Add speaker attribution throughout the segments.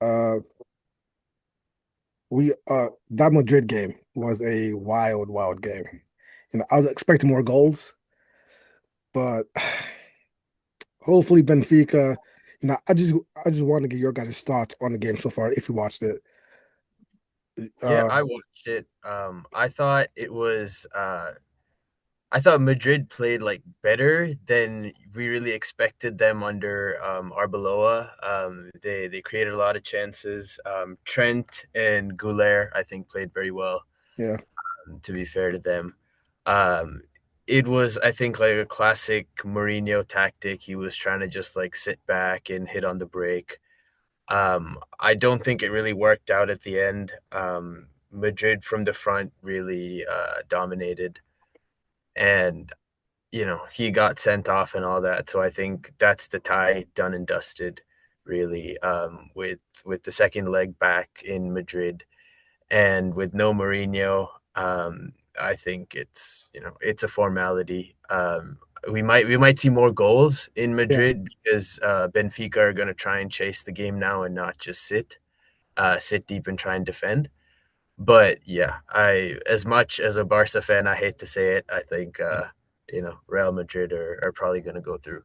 Speaker 1: Uh, we that Madrid game was a wild, wild game. I was expecting more goals, but hopefully Benfica. I just want to get your guys' thoughts on the game so far if you watched it.
Speaker 2: Yeah,
Speaker 1: Uh,
Speaker 2: I watched it. I thought Madrid played like better than we really expected them under Arbeloa. They created a lot of chances. Trent and Goulet, I think, played very well.
Speaker 1: yeah,
Speaker 2: To be fair to them, um, it was I think like a classic Mourinho tactic. He was trying to just like sit back and hit on the break. I don't think it really worked out at the end. Madrid from the front really dominated, and he got sent off and all that. So I think that's the tie done and dusted, really. With the second leg back in Madrid and with no Mourinho, I think it's a formality. We might see more goals in
Speaker 1: yeah,
Speaker 2: Madrid because Benfica are going to try and chase the game now and not just sit deep and try and defend. But yeah, I as much as a Barca fan, I hate to say it, I think Real Madrid are probably going to go through.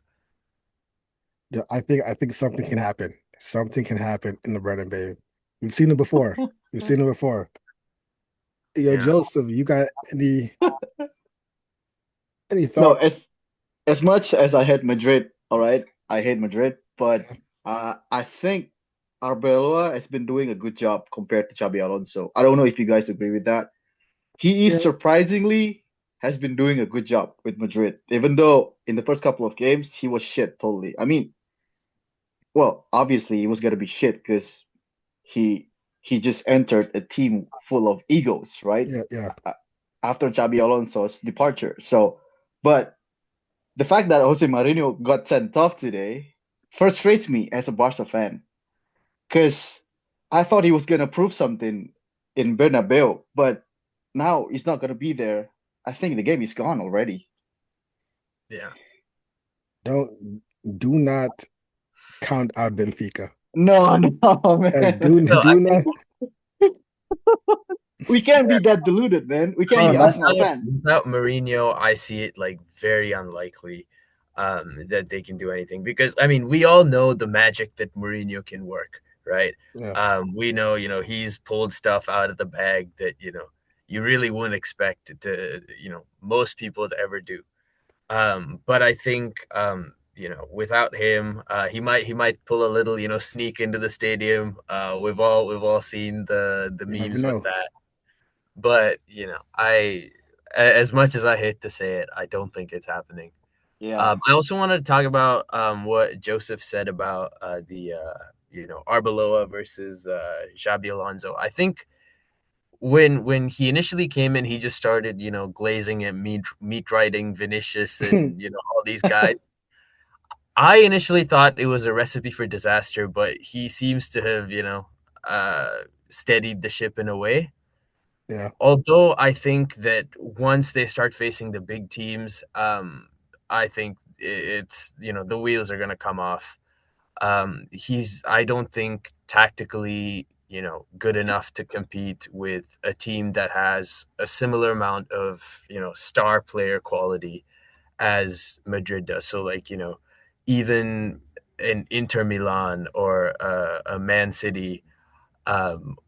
Speaker 1: yeah. I think something can happen. Something can happen in the Bernabeu. We've seen it before. We've seen it before. Yo,
Speaker 2: Yeah,
Speaker 1: Joseph, you got any
Speaker 3: So
Speaker 1: thoughts?
Speaker 3: as much as I hate Madrid, all right, I hate Madrid, but I think Arbeloa has been doing a good job compared to Xabi Alonso. I don't know if you guys agree with that. He is
Speaker 1: Yeah,
Speaker 3: surprisingly has been doing a good job with Madrid, even though in the first couple of games he was shit totally. I mean, well, obviously he was gonna be shit because he he just entered a team full of egos, right?
Speaker 1: yeah, yeah.
Speaker 3: A- After Xabi Alonso's departure. So, but the fact that Jose Mourinho got sent off today frustrates me as a Barca fan because I thought he was gonna prove something in Bernabeu, but now he's not gonna be there. I think the game is gone already.
Speaker 2: yeah.
Speaker 1: Do not count out Benfica.
Speaker 3: No, no,
Speaker 1: Yes,
Speaker 3: man.
Speaker 2: So I
Speaker 1: do
Speaker 2: think
Speaker 1: not.
Speaker 3: We can't be that deluded, man. We
Speaker 2: I
Speaker 3: can't
Speaker 2: mean,
Speaker 3: be Arsenal
Speaker 2: without
Speaker 3: fan.
Speaker 2: without Mourinho, I see it like very unlikely that they can do anything because I mean we all know the magic that Mourinho can work, right?
Speaker 1: Yeah,
Speaker 2: We know he's pulled stuff out of the bag that you really wouldn't expect to most people to ever do. But I think without him, he might pull a little sneak into the stadium. We've all seen the
Speaker 1: you never
Speaker 2: memes with
Speaker 1: know.
Speaker 2: that. But as much as I hate to say it, I don't think it's happening.
Speaker 3: Yeah.
Speaker 2: I also wanted to talk about what Joseph said about the Arbeloa versus Xabi Alonso. I think when he initially came in, he just started glazing at meat riding Vinicius and all these guys. I initially thought it was a recipe for disaster, but he seems to have steadied the ship in a way.
Speaker 1: Yeah,
Speaker 2: Although I think that once they start facing the big teams, I think it's the wheels are going to come off. I don't think tactically good enough to compete with a team that has a similar amount of star player quality as Madrid does. So like even an Inter Milan or a Man City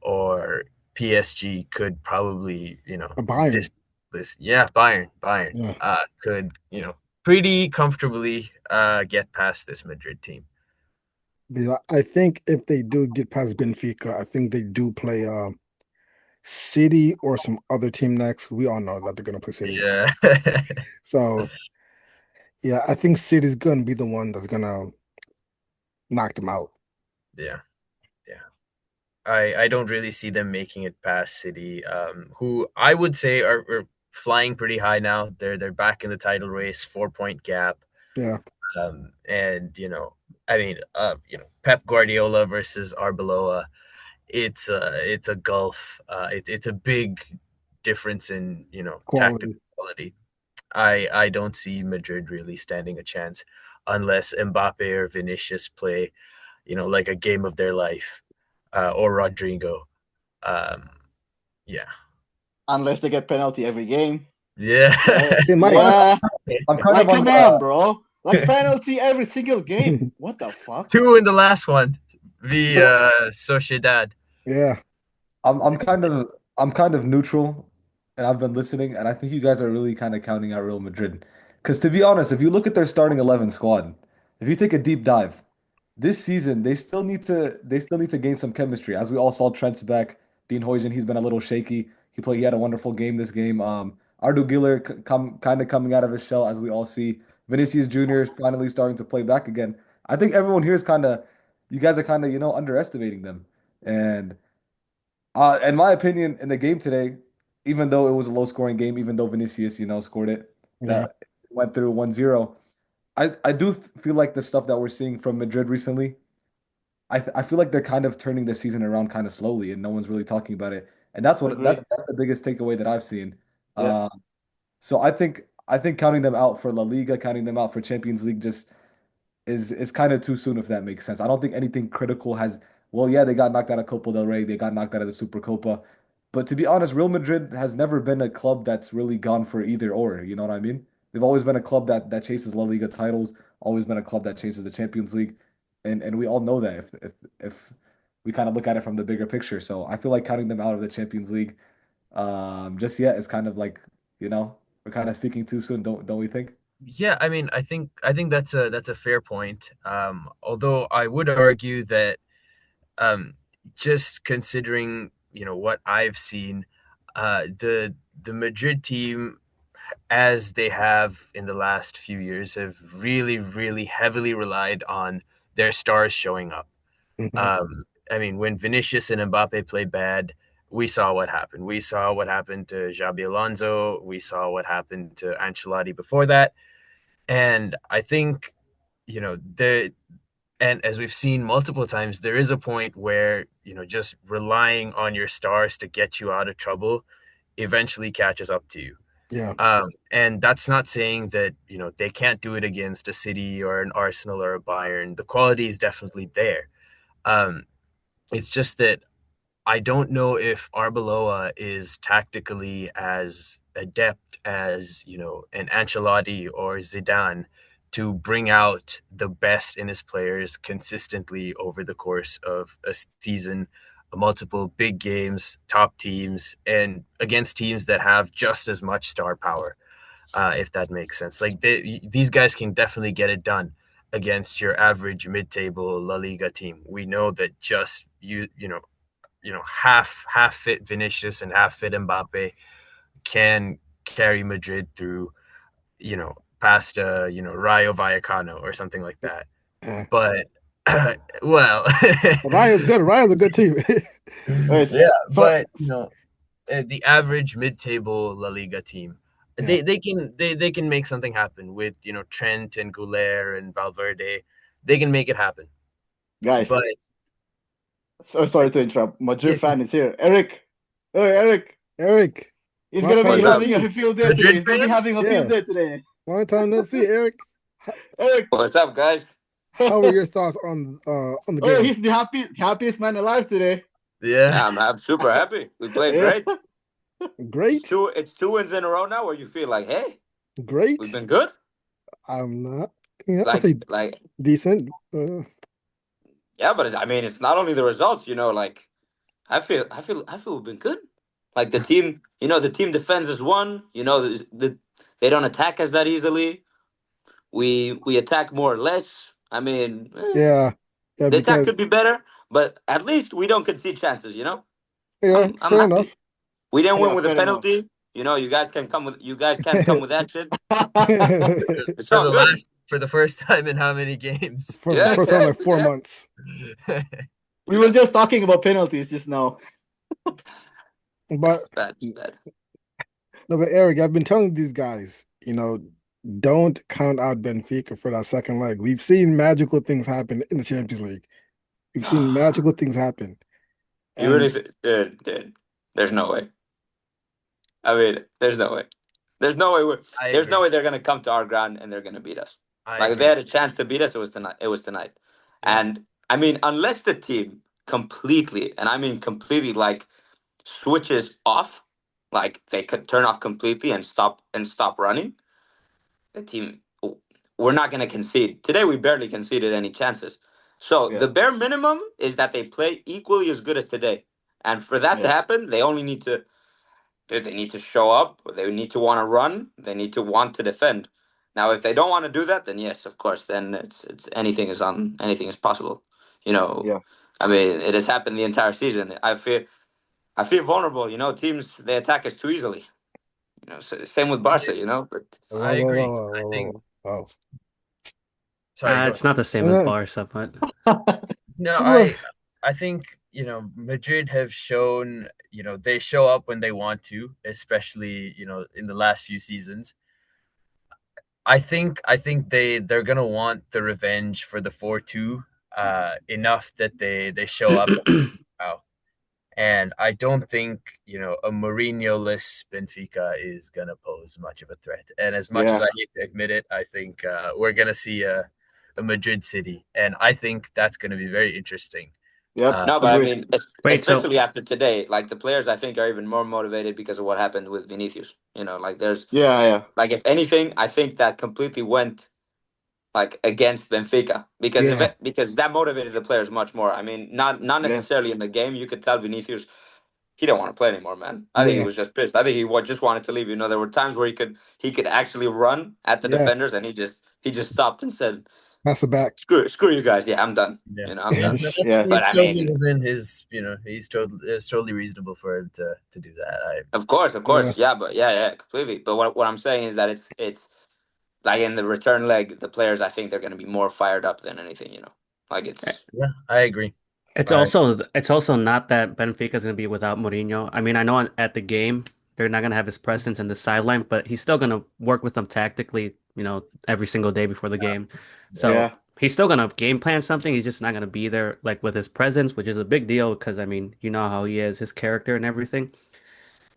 Speaker 2: or PSG could probably,
Speaker 1: a Bayern.
Speaker 2: this yeah, Bayern
Speaker 1: Yeah,
Speaker 2: could, pretty comfortably get past this Madrid team.
Speaker 1: because I think if they do get past Benfica, I think they do play City or some other team next. We all know that they're gonna play City.
Speaker 2: Yeah.
Speaker 1: So yeah, I think City's gonna be the one that's gonna knock them out.
Speaker 2: Yeah. Yeah. I don't really see them making it past City, who I would say are flying pretty high now. They're back in the title race, 4 point gap.
Speaker 1: Yeah,
Speaker 2: And I mean, Pep Guardiola versus Arbeloa. It's a gulf. It's a big difference in tactical
Speaker 1: quality.
Speaker 2: quality. I don't see Madrid really standing a chance unless Mbappe or Vinicius play like a game of their life. or Rodrigo. Um, yeah,
Speaker 3: Unless they get penalty every game.
Speaker 2: yeah.
Speaker 1: They might.
Speaker 3: Yeah.
Speaker 4: I'm kind
Speaker 3: Like,
Speaker 4: of on
Speaker 3: come
Speaker 4: the
Speaker 3: on, bro. Like penalty every single game. What the fuck?
Speaker 2: Two in the last one, the
Speaker 4: so
Speaker 2: Sociedad.
Speaker 1: Yeah,
Speaker 4: I'm kind of neutral, and I've been listening, and I think you guys are really kind of counting out Real Madrid. Because to be honest, if you look at their starting 11 squad, if you take a deep dive, this season they still need to gain some chemistry. As we all saw, Trent's back. Dean Huijsen, he's been a little shaky. He had a wonderful game this game. Ardu Güler kind of coming out of his shell, as we all see. Vinicius Jr. is finally starting to play back again. I think everyone here is kind of, you guys are kind of, underestimating them. And in my opinion, in the game today, even though it was a low scoring game, even though Vinicius, scored it,
Speaker 1: yeah,
Speaker 4: that went through 1-0, I do feel like the stuff that we're seeing from Madrid recently, I feel like they're kind of turning the season around kind of slowly, and no one's really talking about it. And
Speaker 3: Agree.
Speaker 4: that's the biggest takeaway that I've seen.
Speaker 3: Yeah.
Speaker 4: Uh, so I think counting them out for La Liga, counting them out for Champions League, just is kind of too soon, if that makes sense. I don't think anything critical has. Well, yeah, they got knocked out of Copa del Rey, they got knocked out of the Super Copa, but to be honest, Real Madrid has never been a club that's really gone for either or. You know what I mean? They've always been a club that chases La Liga titles, always been a club that chases the Champions League, and we all know that if we kind of look at it from the bigger picture. So I feel like counting them out of the Champions League, just yet is kind of like, we're kind of speaking too soon, don't we think?
Speaker 2: Yeah, I mean, I think that's a fair point. Although I would argue that um, just considering what I've seen, the Madrid team, as they have in the last few years, have really, really heavily relied on their stars showing up.
Speaker 1: mhm,
Speaker 2: I mean, when Vinicius and Mbappe played bad, we saw what happened. We saw what happened to Xabi Alonso. We saw what happened to Ancelotti before that. And I think, the and as we've seen multiple times, there is a point where, just relying on your stars to get you out of trouble eventually catches up to you.
Speaker 1: yeah,
Speaker 2: And that's not saying that, they can't do it against a City or an Arsenal or a Bayern. The quality is definitely there. Um, it's just that I don't know if Arbeloa is tactically as adept as, an Ancelotti or Zidane to bring out the best in his players consistently over the course of a season, multiple big games, top teams, and against teams that have just as much star power, if that makes sense. Like these guys can definitely get it done against your average mid-table La Liga team. We know that just half fit Vinicius and half fit Mbappe can carry Madrid through, past Rayo Vallecano or something like that.
Speaker 1: yeah.
Speaker 2: But well,
Speaker 1: Rayo's good. Rayo's a good team.
Speaker 3: Yes.
Speaker 2: yeah,
Speaker 3: So,
Speaker 2: but the average mid-table La Liga team,
Speaker 1: Yeah,
Speaker 2: they can make something happen with Trent and Goulet and Valverde. They can make it happen.
Speaker 3: guys,
Speaker 2: But
Speaker 3: so sorry to interrupt.
Speaker 2: yeah,
Speaker 3: Madrid fan is here. Eric. Hey, Eric.
Speaker 1: Eric,
Speaker 3: He's
Speaker 1: long
Speaker 3: gonna
Speaker 1: time
Speaker 3: be
Speaker 2: what's
Speaker 1: no
Speaker 2: up,
Speaker 3: having
Speaker 1: see.
Speaker 3: a field day today.
Speaker 2: Madrid
Speaker 3: He's gonna be
Speaker 2: fan?
Speaker 3: having a field
Speaker 1: Yeah,
Speaker 3: day today.
Speaker 1: long time no see, Eric. How,
Speaker 3: Eric.
Speaker 5: What's up, guys?
Speaker 1: how are your thoughts on the
Speaker 3: Oh,
Speaker 1: game?
Speaker 3: he's the happiest man alive today.
Speaker 2: Yeah.
Speaker 5: Yeah, I'm super happy. We played
Speaker 3: Yeah.
Speaker 5: great.
Speaker 1: Great,
Speaker 5: It's two wins in a row now where you feel like, hey, we've
Speaker 1: great.
Speaker 5: been good.
Speaker 1: I'm not. Yeah, I'll
Speaker 5: Like
Speaker 1: say
Speaker 5: like
Speaker 1: decent.
Speaker 5: yeah, but I mean, it's not only the results. Like I feel we've been good. Like the team defends us one. They don't attack us that easily. We attack more or less. I mean,
Speaker 1: Yeah, yeah,
Speaker 5: the attack could
Speaker 1: because
Speaker 5: be better, but at least we don't concede chances.
Speaker 1: yeah,
Speaker 5: I'm
Speaker 1: fair
Speaker 5: happy.
Speaker 1: enough.
Speaker 5: We didn't win
Speaker 3: Yeah,
Speaker 5: with a
Speaker 3: fair enough.
Speaker 5: penalty. You guys can't come with that shit. It's
Speaker 2: For
Speaker 5: all
Speaker 2: the
Speaker 5: good.
Speaker 2: last for the first time in how many games?
Speaker 1: For
Speaker 5: Yeah,
Speaker 1: first time in like
Speaker 5: exactly.
Speaker 1: 4 months.
Speaker 3: We
Speaker 5: You
Speaker 3: were
Speaker 5: know,
Speaker 3: just talking about penalties just now.
Speaker 1: But
Speaker 5: it's bad. It's bad.
Speaker 1: no, but Eric, I've been telling these guys, don't count out Benfica for that second leg. We've seen magical things happen in the Champions League. We've seen magical things happen.
Speaker 5: You
Speaker 1: And
Speaker 5: really, dude, there's no way. I mean, there's no way. There's no way.
Speaker 2: I
Speaker 5: There's no
Speaker 2: agree.
Speaker 5: way they're gonna come to our ground and they're gonna beat us.
Speaker 2: I
Speaker 5: Like if they
Speaker 2: agree.
Speaker 5: had a chance to beat us, it was tonight. It was tonight.
Speaker 1: yeah,
Speaker 5: And I mean, unless the team completely, and I mean completely, like switches off, like they could turn off completely and stop running, the team, we're not going to concede. Today we barely conceded any chances. So
Speaker 3: Yeah,
Speaker 5: the bare minimum is that they play equally as good as today. And for that to
Speaker 3: yeah,
Speaker 5: happen, they only need to they need to show up, they need to want to run, they need to want to defend. Now if they don't want to do that, then yes, of course, then it's anything is possible. You know,
Speaker 3: yeah,
Speaker 5: I mean, it has happened the entire season. I feel vulnerable, teams they attack us too easily. Same with Barca, but
Speaker 1: Whoa,
Speaker 2: I
Speaker 1: whoa, whoa,
Speaker 2: agree.
Speaker 1: whoa,
Speaker 2: I think.
Speaker 1: whoa, whoa.
Speaker 2: Sorry, go
Speaker 6: It's
Speaker 2: ahead.
Speaker 6: not the same as
Speaker 1: Uh,
Speaker 6: Barca, but
Speaker 2: No,
Speaker 1: uh,
Speaker 2: I think Madrid have shown they show up when they want to, especially in the last few seasons. I think they're gonna want the revenge for the 4-2 enough that they show up now. And I don't think, a Mourinho-less Benfica is going to pose much of a threat. And as much as
Speaker 3: yeah,
Speaker 2: I hate to admit it, I think we're going to see a Madrid City. And I think that's going to be very interesting.
Speaker 3: yep,
Speaker 2: Uh,
Speaker 5: no, but I
Speaker 3: agree.
Speaker 5: mean,
Speaker 6: wait, so
Speaker 5: especially after today, like the players, I think are even more motivated because of what happened with Vinicius. Like there's
Speaker 3: Yeah, yeah,
Speaker 5: like if anything, I think that completely went like against Benfica
Speaker 1: yeah,
Speaker 5: because that motivated the players much more. I mean, not
Speaker 3: yeah,
Speaker 5: necessarily in the game. You could tell Vinicius he didn't want to play anymore, man. I think he
Speaker 1: yeah,
Speaker 5: was just pissed. I think just wanted to leave. There were times where he could actually run at the
Speaker 1: yeah.
Speaker 5: defenders, and he just stopped and said,
Speaker 1: Pass it back.
Speaker 5: "Screw you guys. Yeah, I'm done.
Speaker 2: yeah.
Speaker 5: I'm done."
Speaker 2: That's,
Speaker 3: yeah,
Speaker 5: But
Speaker 2: it's
Speaker 5: I
Speaker 2: totally
Speaker 5: mean,
Speaker 2: within his, it's totally reasonable for him to do that.
Speaker 5: of
Speaker 1: Yeah,
Speaker 5: course, yeah, but yeah, completely. But what I'm saying is that it's like in the return leg, the players I think they're going to be more fired up than anything. Like it's
Speaker 2: Yeah, I agree.
Speaker 6: it's
Speaker 2: I
Speaker 6: also not that Benfica's gonna be without Mourinho. I mean, I know at the game they're not gonna have his presence in the sideline, but he's still gonna work with them tactically, every single day before the game.
Speaker 2: yeah,
Speaker 6: So
Speaker 3: yeah,
Speaker 6: he's still gonna game plan something. He's just not gonna be there like with his presence, which is a big deal because I mean, you know how he is, his character and everything.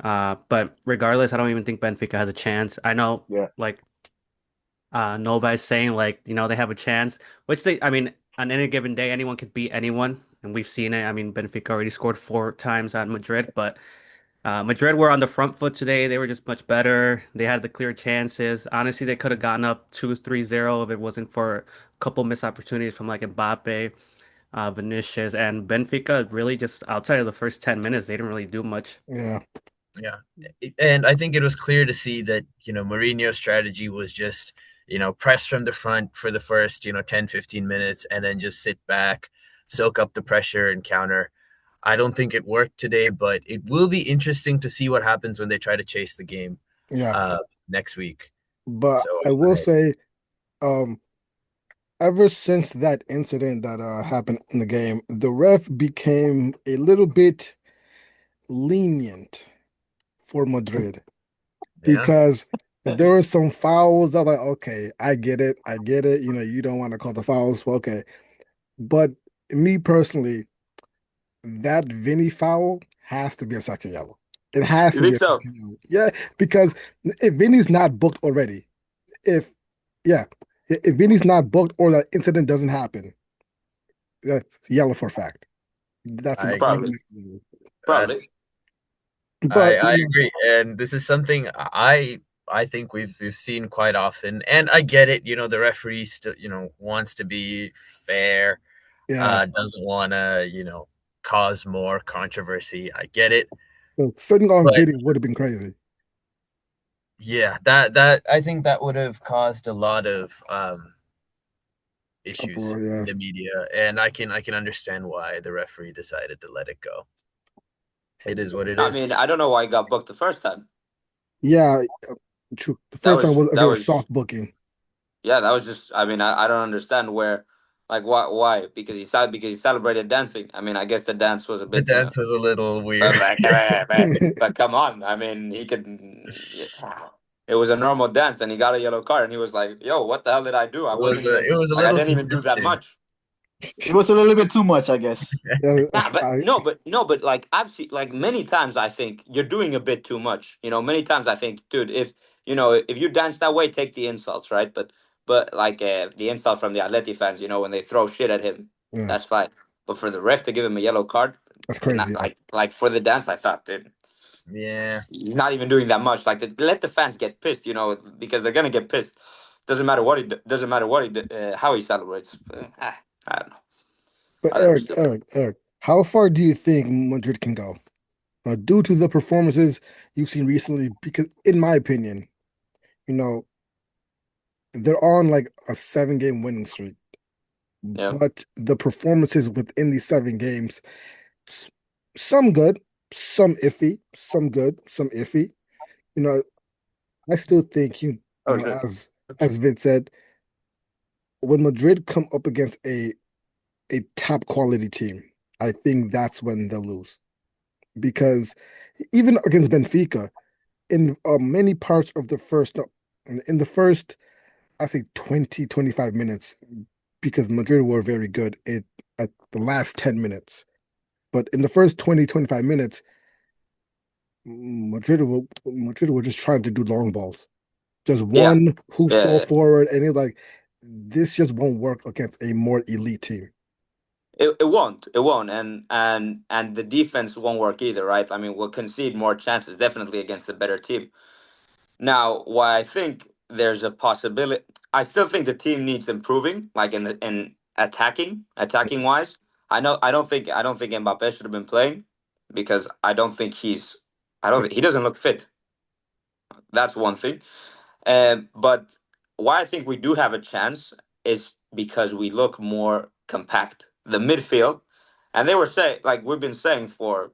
Speaker 6: But regardless, I don't even think Benfica has a chance. I know,
Speaker 3: yeah,
Speaker 6: like Nova is saying, like they have a chance, which I mean, on any given day, anyone could beat anyone, and we've seen it. I mean, Benfica already scored 4 times on Madrid, but Madrid were on the front foot today. They were just much better. They had the clear chances. Honestly, they could have gotten up 2-3-0 if it wasn't for a couple missed opportunities from like Mbappe, Vinicius, and Benfica. Really, just outside of the first 10 minutes, they didn't really do much.
Speaker 1: yeah,
Speaker 2: yeah. And I think it was clear to see that, Mourinho's strategy was just, press from the front for the first, 10, 15 minutes and then just sit back, soak up the pressure and counter. I don't think it worked today, but it will be interesting to see what happens when they try to chase the game
Speaker 1: yeah.
Speaker 2: uh, next week.
Speaker 1: But
Speaker 2: So
Speaker 1: I will
Speaker 2: I,
Speaker 1: say, um, ever since that incident that happened in the game, the ref became a little bit lenient for Madrid
Speaker 2: yeah,
Speaker 1: because there were some fouls. I'm like, okay, I get it, I get it. You don't want to call the fouls, well, okay. But me personally, that Vinny foul has to be a second yellow. It has
Speaker 5: you
Speaker 1: to be
Speaker 5: think
Speaker 1: a
Speaker 5: so?
Speaker 1: second yellow. Yeah, because if Vinny's not booked already, if yeah, if Vinny's not booked or that incident doesn't happen, that's yellow for a fact. That's an
Speaker 2: I agree.
Speaker 5: Probably,
Speaker 1: automatic yellow.
Speaker 5: probably.
Speaker 2: That's
Speaker 1: But
Speaker 2: I agree, and this is something I think we've seen quite often, and I get it. The referee still wants to be fair,
Speaker 1: yeah,
Speaker 2: doesn't want to cause more controversy. I get it,
Speaker 1: so sitting on
Speaker 2: but
Speaker 1: video would have been crazy.
Speaker 2: yeah, that I think that would have caused a lot of issues
Speaker 1: Uproar,
Speaker 2: in
Speaker 1: yeah,
Speaker 2: the media, and I can understand why the referee decided to let it go. It is what it
Speaker 5: I
Speaker 2: is.
Speaker 5: mean, I don't know why he got booked the first time.
Speaker 1: yeah. True. The
Speaker 5: That
Speaker 1: first time
Speaker 5: was
Speaker 1: was a
Speaker 5: that
Speaker 1: very
Speaker 5: was
Speaker 1: soft booking.
Speaker 5: yeah, that was just. I mean, I don't understand where, like, why? Because he celebrated dancing. I mean, I guess the dance was a
Speaker 2: The
Speaker 5: bit.
Speaker 2: dance was a little weird.
Speaker 5: But come on, I mean, he could. It was a normal dance, and he got a yellow card, and he was like, "Yo, what the hell did I do? I
Speaker 2: It was
Speaker 5: wasn't
Speaker 2: a,
Speaker 5: even
Speaker 2: it was a
Speaker 5: like I
Speaker 2: little
Speaker 5: didn't even do that
Speaker 2: suggestive.
Speaker 5: much."
Speaker 3: It was a little bit too much, I guess.
Speaker 1: Yeah,
Speaker 5: Nah, but no, but like I've seen like many times I think you're doing a bit too much. Many times I think, dude, if you dance that way, take the insults, right? But like the insult from the Atleti fans, when they throw shit at him,
Speaker 1: yeah.
Speaker 5: that's fine. but for the ref to give him a yellow card,
Speaker 1: That's
Speaker 5: not
Speaker 1: crazy.
Speaker 5: like for the dance, I thought, dude,
Speaker 2: Yeah.
Speaker 5: he's not even doing that much. Like, let the fans get pissed, because they're gonna get pissed. Doesn't matter what doesn't matter how he celebrates. I don't know.
Speaker 1: But
Speaker 5: I thought it was stupid.
Speaker 1: Eric, how far do you think Madrid can go? Due to the performances you've seen recently, because in my opinion, you know, they're on like a 7 game winning streak,
Speaker 5: Yeah,
Speaker 1: but the performances within these 7 games, s- some good, some iffy, some good, some iffy. You know, I still think
Speaker 5: oh shit.
Speaker 1: as Vince said, when Madrid come up against a top quality team, I think that's when they'll lose. Because even against Benfica, in many parts of the first, no, in the first, I say 20, 25 minutes, because Madrid were very good at the last 10 minutes. But in the first 20, 25 minutes, Madrid were just trying to do long balls. Just
Speaker 5: Yeah,
Speaker 1: one
Speaker 5: yeah,
Speaker 1: hoofball
Speaker 5: yeah.
Speaker 1: forward, and it's like, this just won't work against a more elite team.
Speaker 5: It won't. It won't. And the defense won't work either, right? I mean, we'll concede more chances definitely against a better team. Now, why I think there's a possibility, I still think the team needs improving, like in attacking wise. I don't think Mbappe should have been playing because I don't think he doesn't look fit. That's one thing. But why I think we do have a chance is because we look more compact. The midfield, and they were saying, like we've been saying for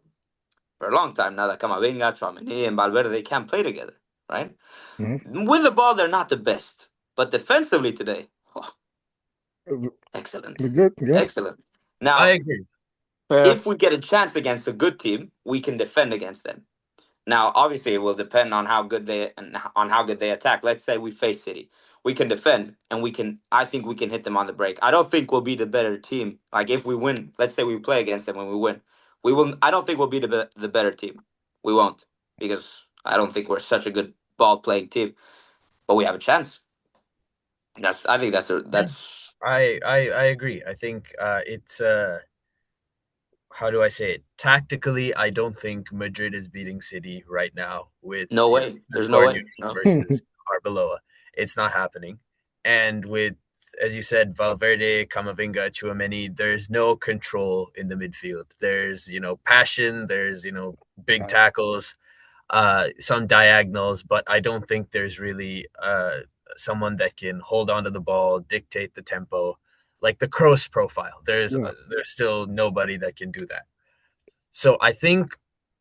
Speaker 5: a long time now, that Camavinga, Tchouaméni, and Valverde, they can't play together, right?
Speaker 1: Mhm.
Speaker 5: With the ball, they're not the best, but defensively today, oh,
Speaker 1: They're
Speaker 5: excellent,
Speaker 1: good, yeah.
Speaker 5: excellent.
Speaker 2: I
Speaker 5: Now,
Speaker 2: agree.
Speaker 3: Yeah.
Speaker 5: if we get a chance against a good team, we can defend against them. Now, obviously, it will depend on how good they attack. Let's say we face City, we can defend, and we can. I think we can hit them on the break. I don't think we'll be the better team. Like if we win, let's say we play against them and we win, we will. I don't think we'll be the better team. We won't because I don't think we're such a good ball playing team. But we have a chance. I think
Speaker 2: Yeah.
Speaker 5: that's
Speaker 2: I agree. I think it's how do I say it? Tactically, I don't think Madrid is beating City right now with
Speaker 5: no way. There's no
Speaker 2: Score
Speaker 5: way.
Speaker 2: Newton
Speaker 5: No.
Speaker 2: versus Arbeloa. It's not happening. And with, as you said, Valverde, Camavinga, Chouameni, there's no control in the midfield. There's, passion, there's, big
Speaker 1: Right.
Speaker 2: tackles, some diagonals, but I don't think there's really someone that can hold on to the ball, dictate the tempo, like the Kroos profile.
Speaker 1: Yeah.
Speaker 2: There's still nobody that can do that. So I think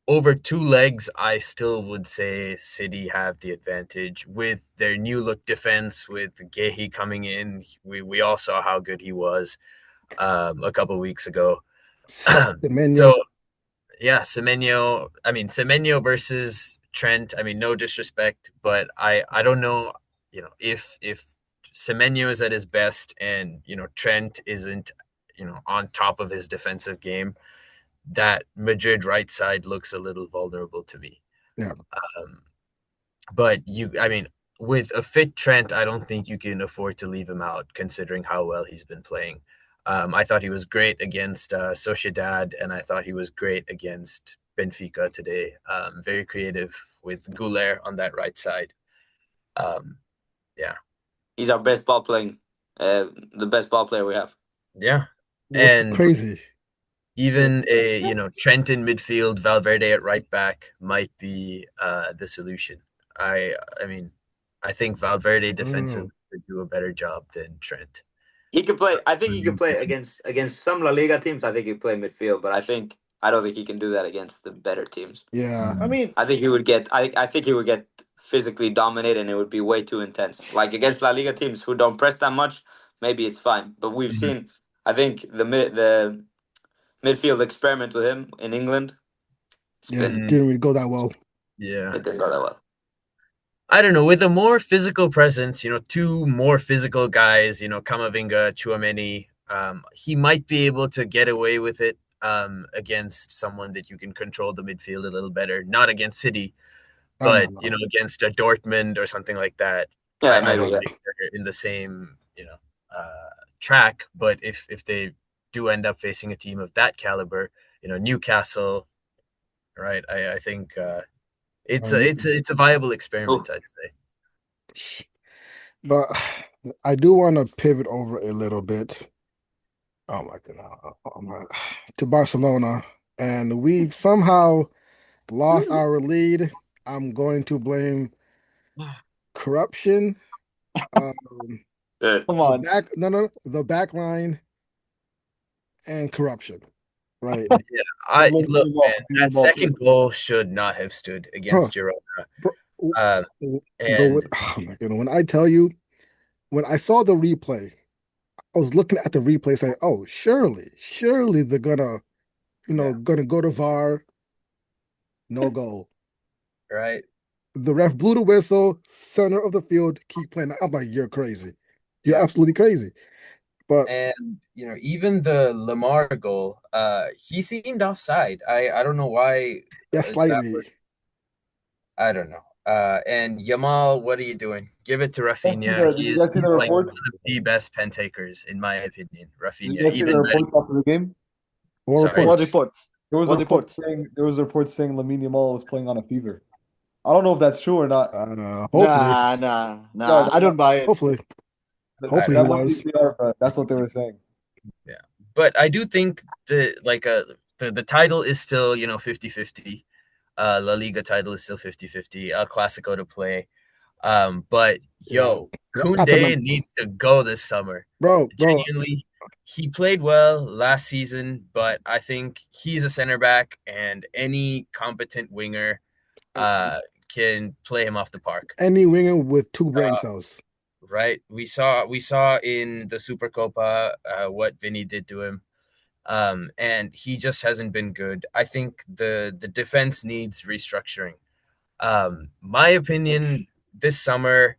Speaker 2: over two legs, I still would say City have the advantage with their new look defense. With Gehi coming in, we all saw how good he was a couple weeks ago.
Speaker 1: Semenyo,
Speaker 2: So yeah, Semenyo. I mean, Semenyo versus Trent. I mean, no disrespect, but I don't know. If Semenyo is at his best and Trent isn't on top of his defensive game, that Madrid right side looks a little vulnerable to me.
Speaker 1: yeah.
Speaker 2: Um, but I mean, with a fit Trent, I don't think you can afford to leave him out, considering how well he's been playing. I thought he was great against Sociedad, and I thought he was great against Benfica today. Very creative with Goulet on that right side. Um, yeah,
Speaker 5: He's our best ball playing, the best ball player we have.
Speaker 2: yeah,
Speaker 1: What's
Speaker 2: and
Speaker 1: crazy? Yeah.
Speaker 2: even a Trent in midfield, Valverde at right back might be the solution. I mean, I think Valverde defensively
Speaker 1: Mm,
Speaker 2: could do a better job than Trent.
Speaker 5: He could play. I think he could play against some La Liga teams. I think he could play midfield, but I don't think he can do that against the better teams.
Speaker 1: yeah.
Speaker 3: I mean,
Speaker 5: I think he would get. I think he would get physically dominated, and it would be way too intense. Like against La Liga teams who don't press that much, maybe it's fine. But we've
Speaker 2: Mhm.
Speaker 5: seen. I think the midfield experiment with him in England. It's
Speaker 1: Yeah.
Speaker 2: Mm,
Speaker 5: been
Speaker 1: Didn't really go that well.
Speaker 2: yeah.
Speaker 5: it didn't go that well.
Speaker 2: I don't know. With a more physical presence, two more physical guys, Kamavinga, Chouameni, he might be able to get away with it against someone that you can control the midfield a little better. Not against City,
Speaker 1: I
Speaker 2: but
Speaker 1: don't know.
Speaker 2: against a Dortmund or something like that.
Speaker 5: Yeah,
Speaker 2: I
Speaker 5: maybe.
Speaker 2: don't
Speaker 5: Yeah.
Speaker 2: think they're in the same track. But if they do end up facing a team of that caliber, Newcastle, right? I think it's a
Speaker 1: Um,
Speaker 2: it's a viable experiment,
Speaker 5: Oh,
Speaker 2: I'd say.
Speaker 1: but I do want to pivot over a little bit. Oh my goodness, oh my, to Barcelona, and we've somehow lost our lead. I'm going to blame corruption. Um,
Speaker 5: good.
Speaker 3: Come
Speaker 1: the
Speaker 3: on.
Speaker 1: back, no, no, the back line and corruption, right?
Speaker 2: Yeah, I look, man, that second goal should not have stood
Speaker 1: Huh,
Speaker 2: against Girona.
Speaker 1: bro,
Speaker 2: Um,
Speaker 1: bro,
Speaker 2: and
Speaker 1: oh my goodness, when I tell you, when I saw the replay, I was looking at the replay saying, "Oh, surely they're gonna,
Speaker 2: yeah,
Speaker 1: gonna go to VAR, no goal."
Speaker 2: right.
Speaker 1: The ref blew the whistle, center of the field, keep playing. I'm like, "You're crazy. You're
Speaker 2: Yeah.
Speaker 1: absolutely crazy." But
Speaker 2: And even the Lamar goal, he seemed offside. I don't know why
Speaker 1: yeah,
Speaker 2: that
Speaker 1: slightly.
Speaker 2: was. I don't know. And Yamal, what are you doing? Give it to Rafinha.
Speaker 4: Did you guys see the
Speaker 2: He's like
Speaker 4: reports?
Speaker 2: one of the best pen takers in my opinion.
Speaker 4: Did you
Speaker 2: Rafinha,
Speaker 4: guys see the
Speaker 2: even
Speaker 4: reports after the game?
Speaker 1: More
Speaker 2: sorry.
Speaker 3: What
Speaker 1: reports,
Speaker 3: reports? What reports?
Speaker 4: There was reports saying Lamine Yamal was playing on a fever. I don't know if that's true or not.
Speaker 1: hopefully,
Speaker 4: No,
Speaker 3: Nah. I don't buy it.
Speaker 1: hopefully,
Speaker 2: I,
Speaker 1: hopefully he
Speaker 4: that might be
Speaker 1: was.
Speaker 4: PR, but that's what they were saying.
Speaker 2: yeah, but I do think the title is still 50-50. La Liga title is still 50-50. El Clasico to play. But
Speaker 1: Yeah,
Speaker 2: yo,
Speaker 1: not to
Speaker 2: Koundé
Speaker 1: mention,
Speaker 2: needs to go this summer.
Speaker 1: bro.
Speaker 2: Genuinely, he played well last season, but I think he's a center back, and any competent winger can play him off the park.
Speaker 1: Any winger with two brain
Speaker 2: Uh,
Speaker 1: cells.
Speaker 2: right? We saw in the Super Copa what Vinny did to him. And he just hasn't been good. I think the defense needs restructuring. My opinion this summer,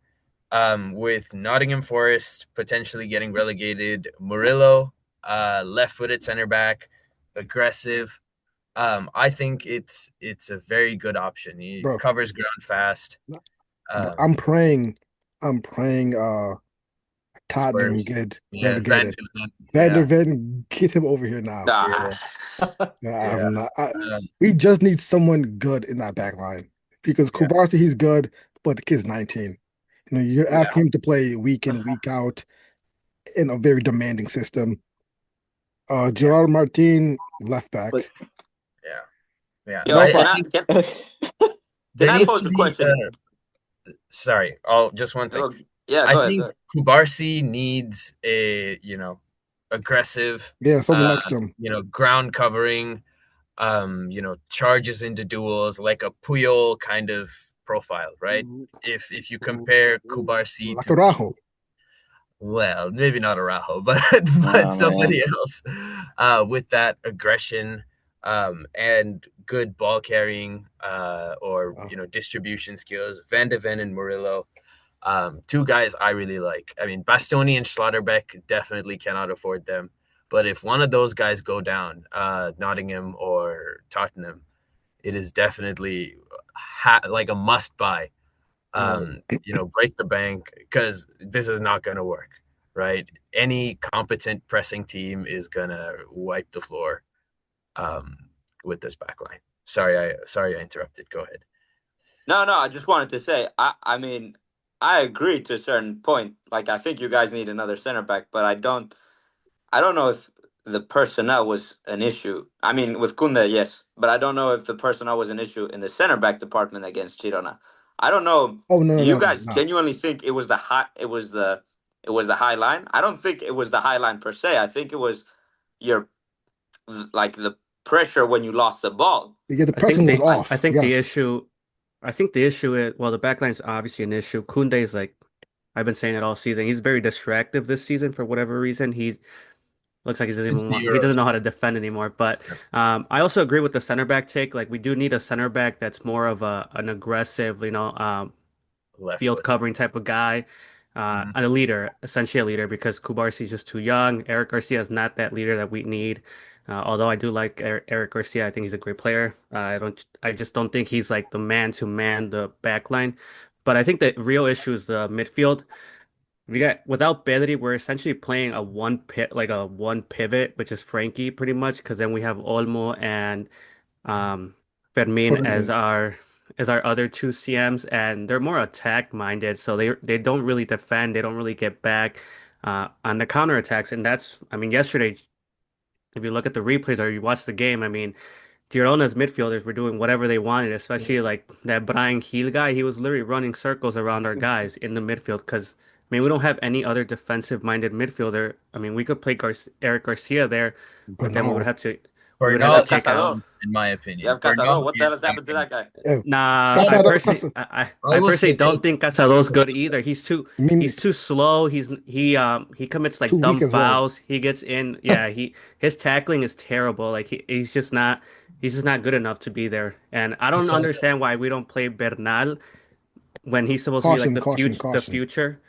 Speaker 2: with Nottingham Forest potentially getting relegated, Murillo, left-footed center back, aggressive. I think it's a very good option. He
Speaker 1: Bro,
Speaker 2: covers ground fast.
Speaker 1: bro,
Speaker 2: Um,
Speaker 1: I'm praying Tottenham
Speaker 2: Spurs,
Speaker 1: get
Speaker 2: yeah, Van
Speaker 1: relegated.
Speaker 2: de Ven,
Speaker 1: Van der
Speaker 2: yeah,
Speaker 1: Ven, get him over here now.
Speaker 2: yeah,
Speaker 5: Ah,
Speaker 1: Yeah,
Speaker 2: yeah.
Speaker 1: I'm not,
Speaker 2: Um,
Speaker 1: we just need someone good in that back line because
Speaker 2: yeah,
Speaker 1: Kubarsi, he's good, but the kid's 19. You're
Speaker 2: yeah,
Speaker 1: asking him to play week in, week out in a very demanding system.
Speaker 2: yeah,
Speaker 1: Gerard Martin, left
Speaker 3: But
Speaker 1: back.
Speaker 2: yeah, yeah.
Speaker 4: You know,
Speaker 2: I,
Speaker 4: if I,
Speaker 2: I
Speaker 5: can I
Speaker 2: think
Speaker 5: can can
Speaker 2: there
Speaker 5: I
Speaker 2: needs
Speaker 5: pose
Speaker 2: to
Speaker 5: a
Speaker 2: be.
Speaker 5: question?
Speaker 2: Sorry, oh, just one thing.
Speaker 5: Oh, yeah,
Speaker 2: I
Speaker 5: go ahead. Go
Speaker 2: think
Speaker 5: ahead.
Speaker 2: Kubarsi needs a aggressive,
Speaker 1: Yeah, someone next to him.
Speaker 2: ground covering, charges into duels like a Puyol kind of profile, right? If you compare Kubarsi
Speaker 1: Like
Speaker 2: to
Speaker 1: a Rajo.
Speaker 2: well, maybe not Araujo, but but
Speaker 3: oh man.
Speaker 2: somebody else with that aggression and good ball carrying or
Speaker 1: Uh,
Speaker 2: distribution skills. Van de Ven and Murillo, two guys I really like. I mean, Bastoni and Schlotterbeck definitely cannot afford them, but if one of those guys go down, Nottingham or Tottenham, it is definitely like a must buy.
Speaker 1: uh,
Speaker 2: Break the bank because this is not going to work, right? Any competent pressing team is going to wipe the floor um, with this back line. Sorry I interrupted. Go ahead.
Speaker 5: No, no, I just wanted to say, I mean, I agree to a certain point. Like, I think you guys need another center back, but I don't know if the personnel was an issue. I mean, with Kunde, yes, but I don't know if the personnel was an issue in the center back department against Girona. I don't know.
Speaker 1: oh,
Speaker 5: Do
Speaker 1: no,
Speaker 5: you
Speaker 1: no, no,
Speaker 5: guys
Speaker 1: no.
Speaker 5: genuinely think it was it was the high line? I don't think it was the high line per se. I think it was your like the pressure when you lost the ball.
Speaker 1: Yeah, the
Speaker 6: I think
Speaker 1: pressing was
Speaker 6: the
Speaker 5: I
Speaker 6: I
Speaker 1: off.
Speaker 6: think the
Speaker 1: Yes.
Speaker 6: issue I think the issue is well the backline is obviously an issue. Koundé is like I've been saying it all season. He's very distractive this season for whatever reason. He looks like
Speaker 2: Since the
Speaker 6: he doesn't
Speaker 2: Euros,
Speaker 6: know how to defend anymore. But I also agree with the center back take. Like we do need a center back that's more of an aggressive,
Speaker 2: left
Speaker 6: field
Speaker 2: foot.
Speaker 6: covering type of guy,
Speaker 2: Mhm.
Speaker 6: a leader, essentially a leader, because Kubarsi is just too young. Eric Garcia is not that leader that we need. Although I do like Eric Garcia, I think he's a great player. I just don't think he's like the man to man the back line. But I think the real issue is the midfield. we got without Pedri, we're essentially playing a one pivot, which is Frankie pretty much, because then we have Olmo and Fermin
Speaker 1: Put him
Speaker 6: as
Speaker 1: in.
Speaker 6: our other two CMs, and they're more attack minded, so they don't really defend, they don't really get back on the counterattacks, and that's I mean yesterday, if you look at the replays or you watch the game, I mean. Girona's midfielders were doing whatever they wanted, especially like that Brian Heel guy. He was literally running circles around our guys in the midfield because, I mean, we don't have any other defensive-minded midfielder. I mean, we could play Eric Garcia there, but then
Speaker 1: Bernal.
Speaker 6: we would
Speaker 5: You
Speaker 6: have to
Speaker 2: Bernal
Speaker 5: have
Speaker 2: is
Speaker 6: take out.
Speaker 5: Casado.
Speaker 2: down, in my
Speaker 5: You
Speaker 2: opinion.
Speaker 5: have
Speaker 2: Bernal
Speaker 5: Casado. What the
Speaker 2: is
Speaker 5: hell has happened to
Speaker 2: down.
Speaker 5: that guy?
Speaker 1: Yeah.
Speaker 6: Nah, I
Speaker 1: Casado,
Speaker 6: personally,
Speaker 1: Casado.
Speaker 2: I
Speaker 6: I
Speaker 2: will
Speaker 6: personally
Speaker 2: say
Speaker 6: don't
Speaker 2: this.
Speaker 6: think Casado's good either.
Speaker 1: Mimi,
Speaker 6: He's too slow. He commits
Speaker 1: too
Speaker 6: like
Speaker 1: weak
Speaker 6: dumb
Speaker 1: as well.
Speaker 6: fouls. He gets in. Yeah, his tackling is terrible. Like he's just not good enough to be there. And I don't
Speaker 2: Casado,
Speaker 6: understand why we don't play Bernal when he's supposed to be like
Speaker 1: Caution, caution,
Speaker 6: the
Speaker 1: caution.
Speaker 6: future.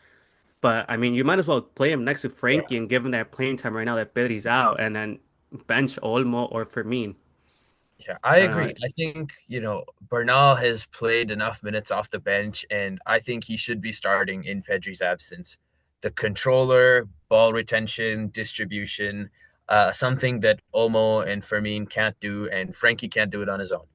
Speaker 6: But I mean, you might as well play him next to Frankie and give him that playing time right now that Pedri's out, and then bench Olmo or Fermin.
Speaker 2: yeah, I
Speaker 6: I don't know.
Speaker 2: agree. I think, Bernal has played enough minutes off the bench, and I think he should be starting in Pedri's absence. The controller, ball retention, distribution, something that Olmo and Fermin can't do, and Frankie can't do it on his own.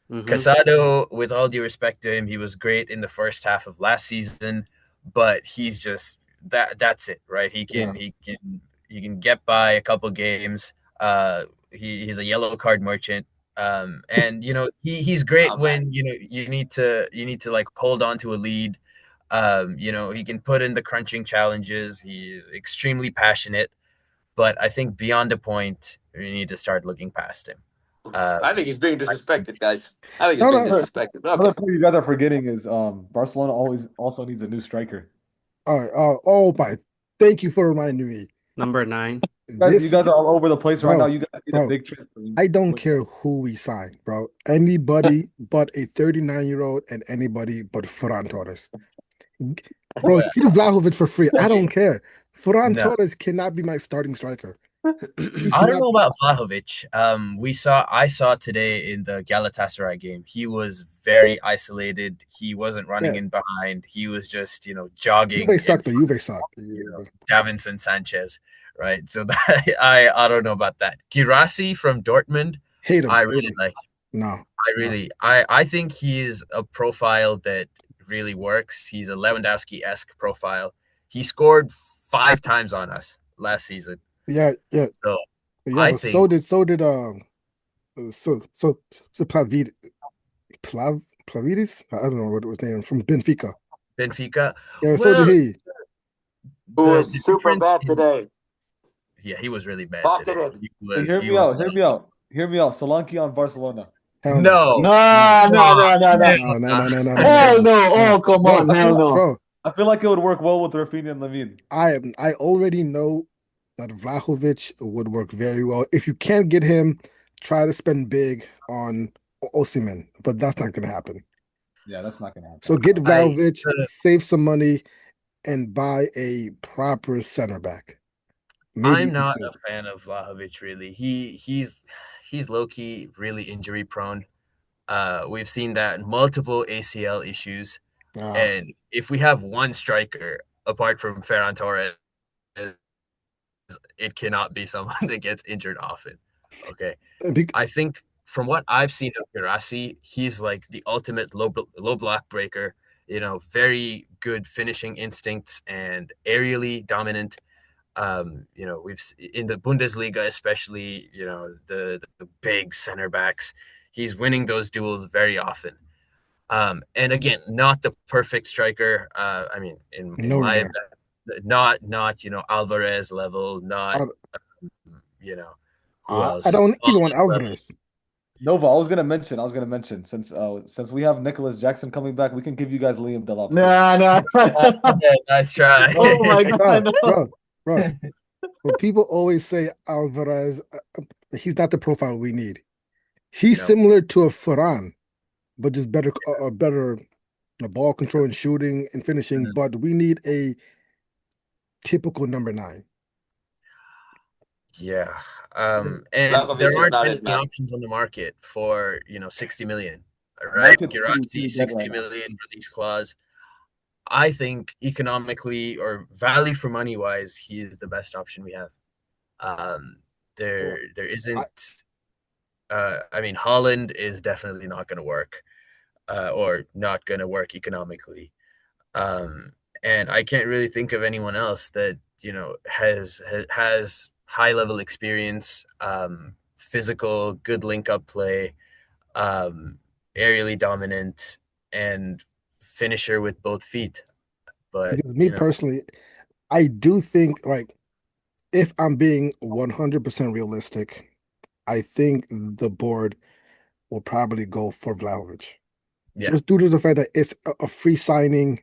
Speaker 6: Mm-hmm.
Speaker 2: Casado, with all due respect to him, he was great in the first half of last season, but he's just that's it, right? He
Speaker 1: Yeah.
Speaker 2: can he can he can get by a couple games. He's a yellow card merchant. And he's great
Speaker 5: Oh man.
Speaker 2: when you need to like hold on to a lead. He can put in the crunching challenges. He's extremely passionate, but I think beyond a point, we need to start looking past him.
Speaker 5: I think he's being
Speaker 2: I think
Speaker 5: disrespected, guys. I think he's
Speaker 1: No,
Speaker 5: being
Speaker 1: no.
Speaker 5: disrespected.
Speaker 4: Another
Speaker 5: Okay.
Speaker 4: player you guys are forgetting is Barcelona always also needs a new striker.
Speaker 1: All right. Oh my. Thank you for reminding me.
Speaker 6: Number 9.
Speaker 4: You
Speaker 1: This,
Speaker 4: guys are all over the place right now.
Speaker 1: bro,
Speaker 4: You guys need a
Speaker 1: bro.
Speaker 4: big transfer.
Speaker 1: I don't care who we sign, bro. Anybody but a 39-year-old and anybody but Ferran Torres. Bro,
Speaker 2: well,
Speaker 1: get Vlahovic for free. I don't care. Ferran
Speaker 2: no.
Speaker 1: Torres cannot be my starting striker. He
Speaker 2: I don't
Speaker 1: cannot.
Speaker 2: know about Vlahovic. I saw today in the Galatasaray game. He was very isolated. He wasn't running
Speaker 1: Yeah,
Speaker 2: in behind. He was just, jogging
Speaker 1: Juve
Speaker 2: in
Speaker 1: suck though.
Speaker 2: front
Speaker 1: Juve suck.
Speaker 2: of Davinson Sanchez, right? So that, I don't know about that. Girassi from Dortmund,
Speaker 1: Hate him.
Speaker 2: I
Speaker 1: Hate
Speaker 2: really
Speaker 1: him.
Speaker 2: like.
Speaker 1: No, no.
Speaker 2: I think he's a profile that really works. He's a Lewandowski-esque profile. He scored 5 times on us last season.
Speaker 1: Yeah, yeah,
Speaker 2: So
Speaker 1: yeah.
Speaker 2: I
Speaker 1: But
Speaker 2: think
Speaker 1: so Plavidis. I don't know what his name from Benfica.
Speaker 2: Benfica.
Speaker 1: Yeah, so did
Speaker 2: Well,
Speaker 1: he.
Speaker 5: Who
Speaker 2: the
Speaker 5: was
Speaker 2: the
Speaker 5: super
Speaker 2: difference
Speaker 5: bad
Speaker 2: is,
Speaker 5: today?
Speaker 2: yeah, he was really bad
Speaker 5: Talk
Speaker 2: today.
Speaker 5: it in.
Speaker 2: He
Speaker 4: Hey,
Speaker 2: was
Speaker 4: hear
Speaker 2: he
Speaker 4: me
Speaker 2: was
Speaker 4: out. Hear me out. Hear me out. Solanke on Barcelona.
Speaker 1: Hell no.
Speaker 2: no,
Speaker 1: No.
Speaker 3: No, no,
Speaker 2: no,
Speaker 3: no, no, no.
Speaker 1: No, no,
Speaker 2: no,
Speaker 1: no, no, no, no, no,
Speaker 3: Hell
Speaker 1: no,
Speaker 3: no.
Speaker 1: no.
Speaker 3: Oh, come
Speaker 1: Bro,
Speaker 3: on. Hell no.
Speaker 1: bro,
Speaker 4: I feel like it would work well with Rafinha and Lamine.
Speaker 1: I already know that Vlahovic would work very well. If you can't get him, try to spend big on Osimhen, but that's not gonna happen.
Speaker 4: Yeah, that's not gonna happen.
Speaker 1: So get
Speaker 2: I
Speaker 1: Vlahovic, save some money, and buy a proper center back. Maybe
Speaker 2: I'm
Speaker 1: even
Speaker 2: not
Speaker 1: two.
Speaker 2: a fan of Vlahovic really. He's low key really injury prone. We've seen that multiple ACL issues,
Speaker 1: Uh,
Speaker 2: and if we have one striker apart from Ferran Torres, it cannot be someone that gets injured often. Okay,
Speaker 1: bec-
Speaker 2: I think from what I've seen of Girassi, he's like the ultimate low block breaker. Very good finishing instincts and aerially dominant. In the Bundesliga, especially, the big center backs, he's winning those duels very often. And again, not the perfect striker. I mean, in
Speaker 1: no,
Speaker 2: my
Speaker 1: yeah.
Speaker 2: not Alvarez level, not
Speaker 1: I,
Speaker 2: you know who
Speaker 1: I
Speaker 2: else?
Speaker 1: don't even want
Speaker 2: Modric level.
Speaker 1: Alvarez.
Speaker 4: Nova, I was gonna mention since we have Nicholas Jackson coming back, we can give you guys Liam Delap too.
Speaker 3: No, no.
Speaker 2: Yeah, nice try.
Speaker 3: Oh my
Speaker 1: Bro,
Speaker 3: God, no.
Speaker 1: bro. Well, people always say Alvarez, he's not the profile we need. He's
Speaker 2: No.
Speaker 1: similar to a Ferran, but just better ball control and shooting and finishing.
Speaker 2: Mhm.
Speaker 1: But we need a typical number 9.
Speaker 2: Yeah. And there
Speaker 5: Vlahovic is
Speaker 2: aren't
Speaker 5: not
Speaker 2: many
Speaker 5: it, man.
Speaker 2: options on the market for, 60 million. All right.
Speaker 4: Market's
Speaker 2: Girassi,
Speaker 4: pretty dead
Speaker 2: 60
Speaker 4: right now.
Speaker 2: million release clause. I think economically or value for money wise, he is the best option we have. Um,
Speaker 1: Well,
Speaker 2: there
Speaker 1: I,
Speaker 2: isn't. I mean, Holland is definitely not going to work, or not going to work economically. Um, and I can't really think of anyone else that has high level experience, physical, good link up play, um, aerially dominant, and finisher with both feet. But
Speaker 1: because me personally, I do think like if I'm being 100% realistic, I think the board will probably go for Vlahovic.
Speaker 2: yeah,
Speaker 1: Just due to the fact that it's a free signing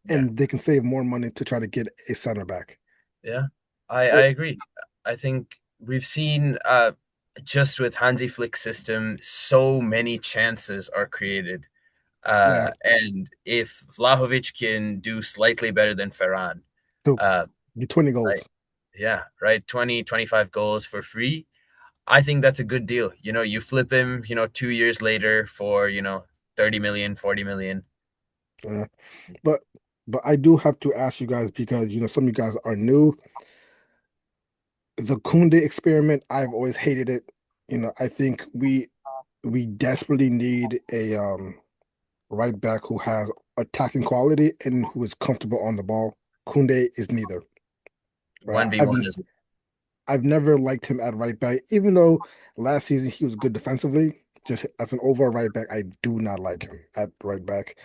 Speaker 2: yeah,
Speaker 1: and they can save more money to try to get a center back.
Speaker 2: yeah. I agree. I think we've seen just with Hansi Flick's system, so many chances are created.
Speaker 1: Yeah,
Speaker 2: And if Vlahovic can do slightly better than Ferran,
Speaker 1: to
Speaker 2: uh,
Speaker 1: get 20
Speaker 2: right,
Speaker 1: goals.
Speaker 2: yeah, right, 20, 25 goals for free, I think that's a good deal. You flip him, 2 years later for, 30 million, 40 million.
Speaker 1: Yeah. But I do have to ask you guys because some of you guys are new. The Kunde experiment, I've always hated it. I think we desperately need a right back who has attacking quality and who is comfortable on the ball. Kunde is neither. Right? I've
Speaker 2: 1v1 is
Speaker 1: I've never liked him at right back, even though last season he was good defensively. Just as an overall right back, I do not like him at right back.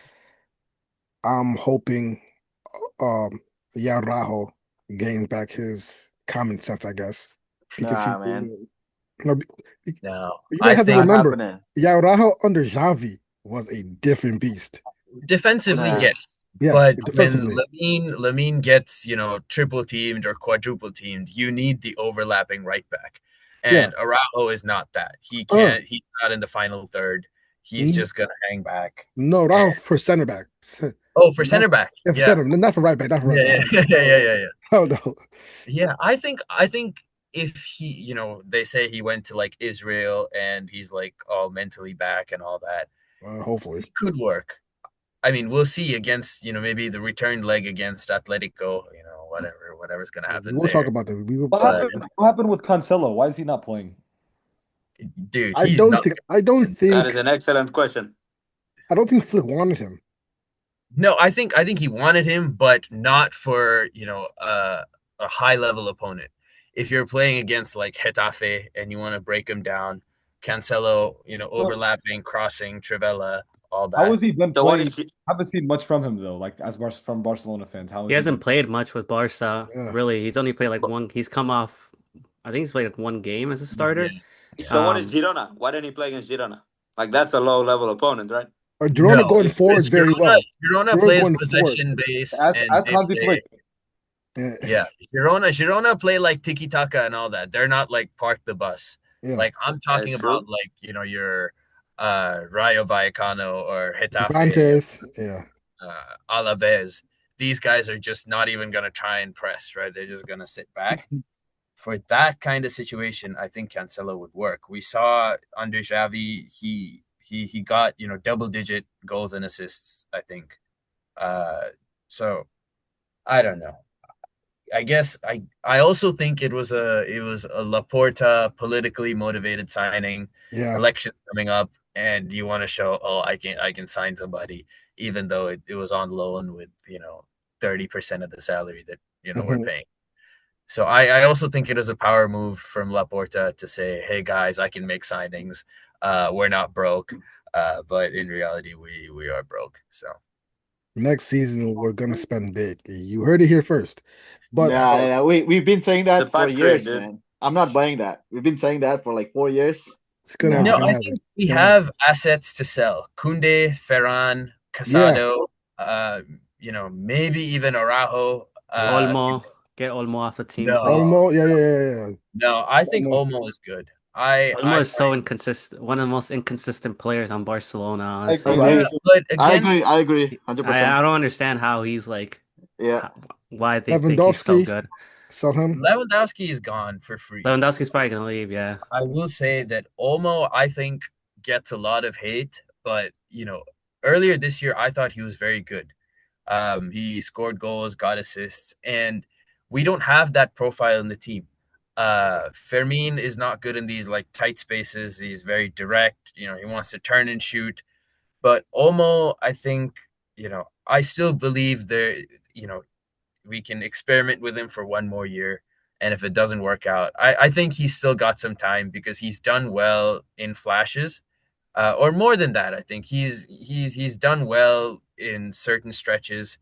Speaker 1: I'm hoping um Yarajo gains back his common sense, I guess, because
Speaker 3: Nah, man,
Speaker 1: no,
Speaker 2: no.
Speaker 1: you guys
Speaker 2: I
Speaker 1: have to
Speaker 3: not
Speaker 2: think
Speaker 1: remember
Speaker 3: happening.
Speaker 1: Yarajo under Xavi was a different beast.
Speaker 2: defensively,
Speaker 3: Nah,
Speaker 2: yes.
Speaker 1: Yeah,
Speaker 2: But when
Speaker 1: defensively.
Speaker 2: Lamine gets, triple teamed or quadruple teamed, you need the overlapping right back.
Speaker 1: Yeah.
Speaker 2: And Araujo is not that.
Speaker 1: Uh,
Speaker 2: He's not in the final third. He's
Speaker 1: n-
Speaker 2: just gonna hang back.
Speaker 1: no,
Speaker 2: And
Speaker 1: Rajo for center back.
Speaker 2: oh, for
Speaker 1: Not
Speaker 2: center back.
Speaker 1: yeah, for
Speaker 2: Yeah.
Speaker 1: center, not for right back, not for right
Speaker 2: Yeah,
Speaker 1: back.
Speaker 2: yeah, yeah, yeah, yeah, yeah.
Speaker 1: Oh no.
Speaker 2: Yeah, I think if he, they say he went to like Israel and he's like all mentally back and all that,
Speaker 1: Hopefully.
Speaker 2: it could work. I mean, we'll see against, maybe the return leg against Atletico, whatever's gonna
Speaker 1: We
Speaker 2: happen
Speaker 1: will talk
Speaker 2: there.
Speaker 1: about that. We will,
Speaker 4: What
Speaker 2: But
Speaker 4: happened? What happened with Cancelo? Why is he not playing?
Speaker 2: dude, he's not
Speaker 5: That is an excellent question.
Speaker 1: I don't think Flick wanted him.
Speaker 2: no, I think he wanted him, but not for, a high level opponent. If you're playing against like Getafe and you want to break him down, Cancelo,
Speaker 4: So
Speaker 2: overlapping, crossing, Trivela, all
Speaker 4: how
Speaker 2: that.
Speaker 4: has he been
Speaker 5: So what
Speaker 4: playing?
Speaker 5: is he,
Speaker 4: I haven't seen much from him though. Like from Barcelona fans, how
Speaker 6: He
Speaker 4: has he
Speaker 6: hasn't
Speaker 4: been?
Speaker 6: played much with Barca,
Speaker 1: Yeah.
Speaker 6: really. He's only played like one. He's come off. I think he's played like one game as a
Speaker 2: Yeah.
Speaker 6: starter.
Speaker 2: Yeah.
Speaker 5: so what is
Speaker 6: Um,
Speaker 5: Girona? Why didn't he play against Girona? Like that's a low level opponent, right?
Speaker 1: Girona
Speaker 2: No,
Speaker 1: going forward
Speaker 2: it's
Speaker 1: very
Speaker 2: Girona.
Speaker 1: well.
Speaker 2: Girona
Speaker 1: Girona
Speaker 2: plays
Speaker 1: going forward.
Speaker 2: possession based, and
Speaker 4: Ask
Speaker 2: they
Speaker 4: Hansi
Speaker 2: play.
Speaker 4: Flick.
Speaker 1: Yeah.
Speaker 2: Yeah, Girona play like tiki taka and all that. They're not like park the bus.
Speaker 1: Yeah.
Speaker 2: Like I'm
Speaker 5: That
Speaker 2: talking
Speaker 5: is
Speaker 2: about
Speaker 5: true.
Speaker 2: like your Rayo Vallecano or Getafe,
Speaker 1: Levantes. Yeah.
Speaker 2: Alaves. These guys are just not even gonna try and press, right? They're just gonna sit back. For that kind of situation, I think Cancelo would work. We saw under Xavi, he got double digit goals and assists. I think. Uh, so I don't know. I guess I also think it was a Laporta politically motivated signing.
Speaker 1: Yeah.
Speaker 2: Elections coming up, and you want to show, oh, I can sign somebody, even though it was on loan with 30% of the salary that we're
Speaker 1: Mhm.
Speaker 2: paying. So I also think it is a power move from Laporta to say, hey guys, I can make signings. We're not broke, but in reality, we are broke. So
Speaker 1: Next season we're gonna spend big. You heard it here first. But
Speaker 3: nah,
Speaker 2: oh,
Speaker 3: nah, nah. We've been saying
Speaker 5: It's a
Speaker 3: that for
Speaker 5: pipe dream,
Speaker 3: years,
Speaker 5: dude.
Speaker 3: man. I'm not buying that. We've been saying that for like 4 years.
Speaker 1: it's
Speaker 2: no,
Speaker 3: Nah.
Speaker 1: gonna
Speaker 2: I
Speaker 1: happen.
Speaker 2: think we
Speaker 1: It's gonna happen.
Speaker 2: have assets to sell. Kunde, Ferran,
Speaker 1: Yeah.
Speaker 2: Casado, maybe even Araujo.
Speaker 6: Olmo, get Olmo off the team, please.
Speaker 2: No,
Speaker 1: Olmo. Yeah, yeah, yeah, yeah.
Speaker 2: no, I think
Speaker 1: Olmo.
Speaker 2: Olmo is good. I
Speaker 6: Olmo is so
Speaker 2: find
Speaker 6: inconsistent. One of the most inconsistent players on Barcelona,
Speaker 4: I
Speaker 3: I
Speaker 6: honestly.
Speaker 4: agree. I
Speaker 2: yeah,
Speaker 3: agree.
Speaker 4: agree.
Speaker 2: but
Speaker 3: I agree.
Speaker 2: against
Speaker 3: I agree.
Speaker 6: I
Speaker 3: 100%.
Speaker 6: don't understand how he's like,
Speaker 3: Yeah.
Speaker 6: how, why they think he's so
Speaker 1: Lewandowski.
Speaker 6: good.
Speaker 1: Sell him.
Speaker 2: Lewandowski is gone for free.
Speaker 6: Lewandowski's probably gonna leave. Yeah,
Speaker 2: I will say that Olmo, I think, gets a lot of hate, but earlier this year I thought he was very good. He scored goals, got assists, and we don't have that profile in the team. Fermin is not good in these like tight spaces. He's very direct. He wants to turn and shoot. But Olmo, I think, I still believe we can experiment with him for one more year. And if it doesn't work out, I think he's still got some time because he's done well in flashes, or more than that. I think he's done well in certain stretches.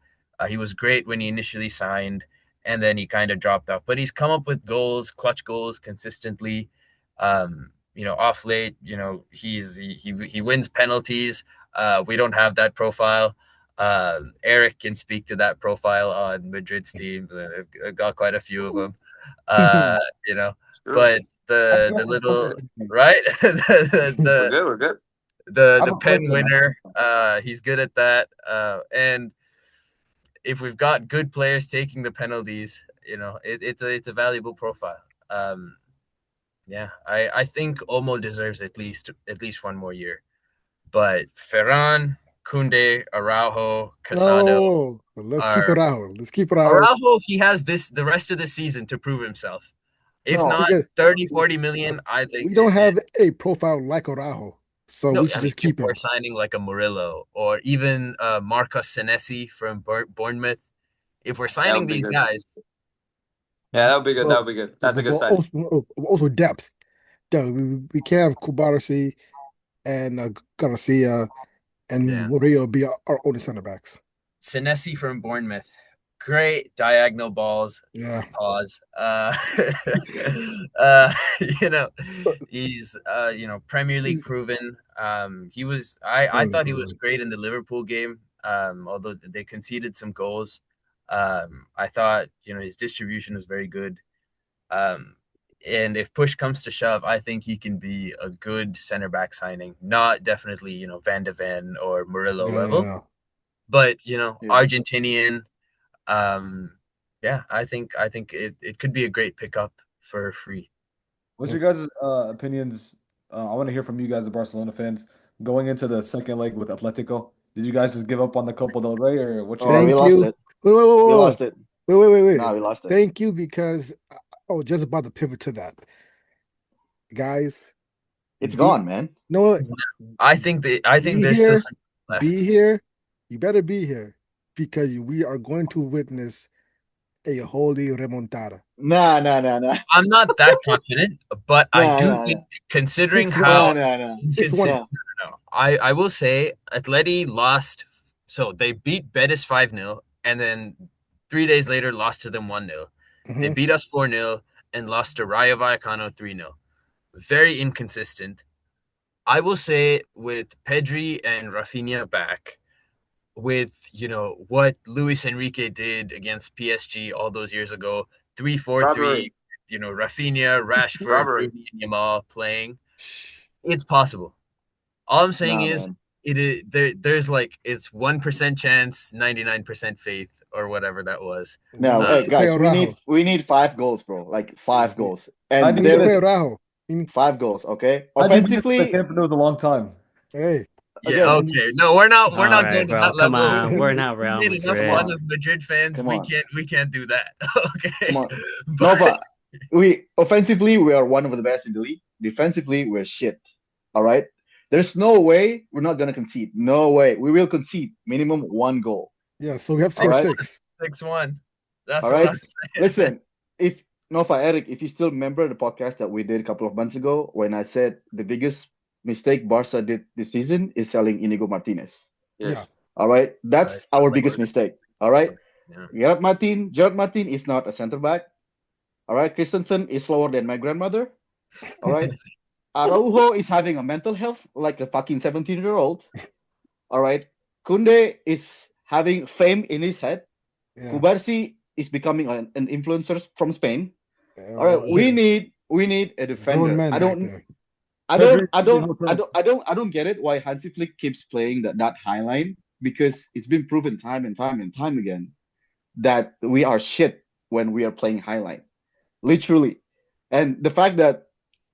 Speaker 2: He was great when he initially signed, and then he kind of dropped off. But he's come up with goals, clutch goals consistently. Off late, he wins penalties. We don't have that profile. Eric can speak to that profile on Madrid's team. I've got quite a few of them. Uh, you know,
Speaker 5: Sure.
Speaker 2: but the little
Speaker 4: Okay.
Speaker 2: right the,
Speaker 5: We're
Speaker 2: the
Speaker 5: good. We're good.
Speaker 2: the
Speaker 4: I'm
Speaker 2: the
Speaker 4: a
Speaker 2: pen
Speaker 4: person.
Speaker 2: winner. He's good at that. And if we've got good players taking the penalties, it's a valuable profile. Yeah, I think Olmo deserves at least one more year. But Ferran, Kunde, Araujo, Casado
Speaker 1: No, let's keep
Speaker 2: are
Speaker 1: Araujo. Let's keep Araujo.
Speaker 2: Araujo. He has the rest of the season to prove himself. If
Speaker 3: No,
Speaker 2: not
Speaker 1: Because
Speaker 2: 30, 40 million, I think
Speaker 1: we don't have a profile like Araujo, so
Speaker 2: no.
Speaker 1: we
Speaker 2: I
Speaker 1: should
Speaker 2: mean,
Speaker 1: just
Speaker 2: if
Speaker 1: keep
Speaker 2: we're
Speaker 1: him.
Speaker 2: signing like a Murillo or even Marcos Senesi from Bournemouth, if we're
Speaker 5: That
Speaker 2: signing
Speaker 5: would be
Speaker 2: these
Speaker 5: good.
Speaker 2: guys,
Speaker 5: Yeah, that would be good. That
Speaker 1: Well,
Speaker 5: would be good. That's a good signing.
Speaker 1: also depth. Yeah, we can't have Kubarasi and Garcia and
Speaker 2: yeah,
Speaker 1: Murillo be our only center backs.
Speaker 2: Senesi from Bournemouth, great diagonal balls.
Speaker 1: Yeah,
Speaker 2: Pause. Uh, you know, he's Premier League
Speaker 1: he's
Speaker 2: proven. He was. I
Speaker 1: really
Speaker 2: thought he was
Speaker 1: proven.
Speaker 2: great in the Liverpool game. Although they conceded some goals, I thought his distribution was very good. Um, and if push comes to shove, I think he can be a good center back signing. Not definitely Van de Ven or Murillo level,
Speaker 1: Yeah,
Speaker 2: but
Speaker 3: yeah.
Speaker 2: Argentinian. Um, yeah, I think it could be a great pickup for free.
Speaker 4: What's
Speaker 1: yeah.
Speaker 4: your guys' opinions? I want to hear from you guys, the Barcelona fans, going into the second leg with Atletico. Did you guys just give up on the Copa del Rey, or what's your
Speaker 3: Oh,
Speaker 4: guys'
Speaker 3: we
Speaker 1: Thank
Speaker 3: lost
Speaker 1: you.
Speaker 3: it.
Speaker 1: Wait, wait,
Speaker 3: We
Speaker 1: wait,
Speaker 3: lost it.
Speaker 1: wait, wait, wait, wait,
Speaker 3: No,
Speaker 1: wait.
Speaker 3: we lost it.
Speaker 1: Thank you because I was just about to pivot to that, guys.
Speaker 3: It's
Speaker 1: Be
Speaker 3: gone, man.
Speaker 1: no,
Speaker 2: I think
Speaker 1: be
Speaker 2: there's still
Speaker 1: here,
Speaker 2: some
Speaker 1: be
Speaker 2: left.
Speaker 1: here. You better be here because we are going to witness a holy remontada.
Speaker 3: Nah, nah, nah, nah.
Speaker 2: I'm not that confident, but I
Speaker 3: Nah,
Speaker 2: do
Speaker 3: nah,
Speaker 2: think
Speaker 3: nah.
Speaker 2: considering
Speaker 1: Six
Speaker 2: how
Speaker 1: one,
Speaker 3: Nah, nah, nah.
Speaker 1: six one.
Speaker 2: inconsistent.
Speaker 3: Nah.
Speaker 2: No, I will say Atleti lost. So they beat Betis 5-0, and then 3 days later lost to them 1-0. They
Speaker 1: Mm-hmm.
Speaker 2: beat us 4-0 and lost to Rayo Vallecano 3-0. Very inconsistent. I will say with Pedri and Rafinha back, with what Luis Enrique did against PSG all those years ago, 3-4-3,
Speaker 5: Robbery.
Speaker 2: Rafinha, Rashford,
Speaker 5: Robbery.
Speaker 2: Rooney, and Yamal playing, it's possible. All I'm saying
Speaker 3: Nah,
Speaker 2: is
Speaker 3: man.
Speaker 2: there's like it's 1% chance, 99% faith, or whatever that was.
Speaker 1: We
Speaker 3: No,
Speaker 2: Uh,
Speaker 1: need
Speaker 3: hey
Speaker 1: to play
Speaker 3: guys, we
Speaker 1: Araujo.
Speaker 3: need we need 5 goals, bro. Like
Speaker 1: Yeah,
Speaker 3: five goals.
Speaker 4: I
Speaker 3: And
Speaker 1: we need to
Speaker 4: needed
Speaker 1: play
Speaker 3: there
Speaker 1: Araujo.
Speaker 3: 5 goals, okay?
Speaker 4: I did get to the
Speaker 3: Offensively,
Speaker 4: Camp Nou. It was a long time.
Speaker 1: Hey,
Speaker 2: yeah,
Speaker 3: again,
Speaker 2: okay. No, we're
Speaker 6: All
Speaker 2: not
Speaker 6: right,
Speaker 2: going to
Speaker 6: bro.
Speaker 2: that
Speaker 6: Come
Speaker 2: level.
Speaker 6: on. We're not
Speaker 2: We
Speaker 6: Real
Speaker 2: made enough
Speaker 3: come
Speaker 2: fun
Speaker 6: Madrid.
Speaker 3: on,
Speaker 2: of Madrid fans.
Speaker 3: come
Speaker 2: We
Speaker 3: on,
Speaker 2: can't do that.
Speaker 3: come
Speaker 2: Okay.
Speaker 3: on. No,
Speaker 2: But
Speaker 3: but we offensively we are one of the best in the league. Defensively, we're shit. All right. There's no way we're not gonna concede. No way. We will concede minimum 1 goal.
Speaker 1: yeah. So we have to
Speaker 3: All
Speaker 1: score
Speaker 3: right.
Speaker 1: 6.
Speaker 2: 6-1. That's
Speaker 3: All
Speaker 2: what
Speaker 3: right.
Speaker 2: I'm saying.
Speaker 3: Listen, if Nofa Eric, if you still remember the podcast that we did a couple of months ago when I said the biggest mistake Barca did this season is selling Inigo Martinez.
Speaker 1: Yeah,
Speaker 5: Yes.
Speaker 3: All right.
Speaker 2: It
Speaker 3: That's
Speaker 2: sounds
Speaker 3: our
Speaker 2: like
Speaker 3: biggest mistake. All right.
Speaker 2: yeah.
Speaker 3: Gerard Martin is not a center back. All right. Christensen is slower than my grandmother. All right. Araujo is having a mental health like a fucking 17-year-old. All right. Kunde is having fame in his head.
Speaker 1: yeah.
Speaker 3: Kubarsi is becoming an influencer from Spain. All right,
Speaker 1: Uh,
Speaker 3: we need a
Speaker 1: grown
Speaker 3: defender.
Speaker 1: man
Speaker 3: I
Speaker 1: back
Speaker 3: don't
Speaker 1: there.
Speaker 3: I don't
Speaker 4: Pedri
Speaker 3: I
Speaker 4: made
Speaker 3: don't
Speaker 4: no
Speaker 3: I
Speaker 4: sense.
Speaker 3: don't I don't I don't get it why Hansi Flick keeps playing that high line because it's been proven time and time and time again that we are shit when we are playing high line. Literally. And the fact that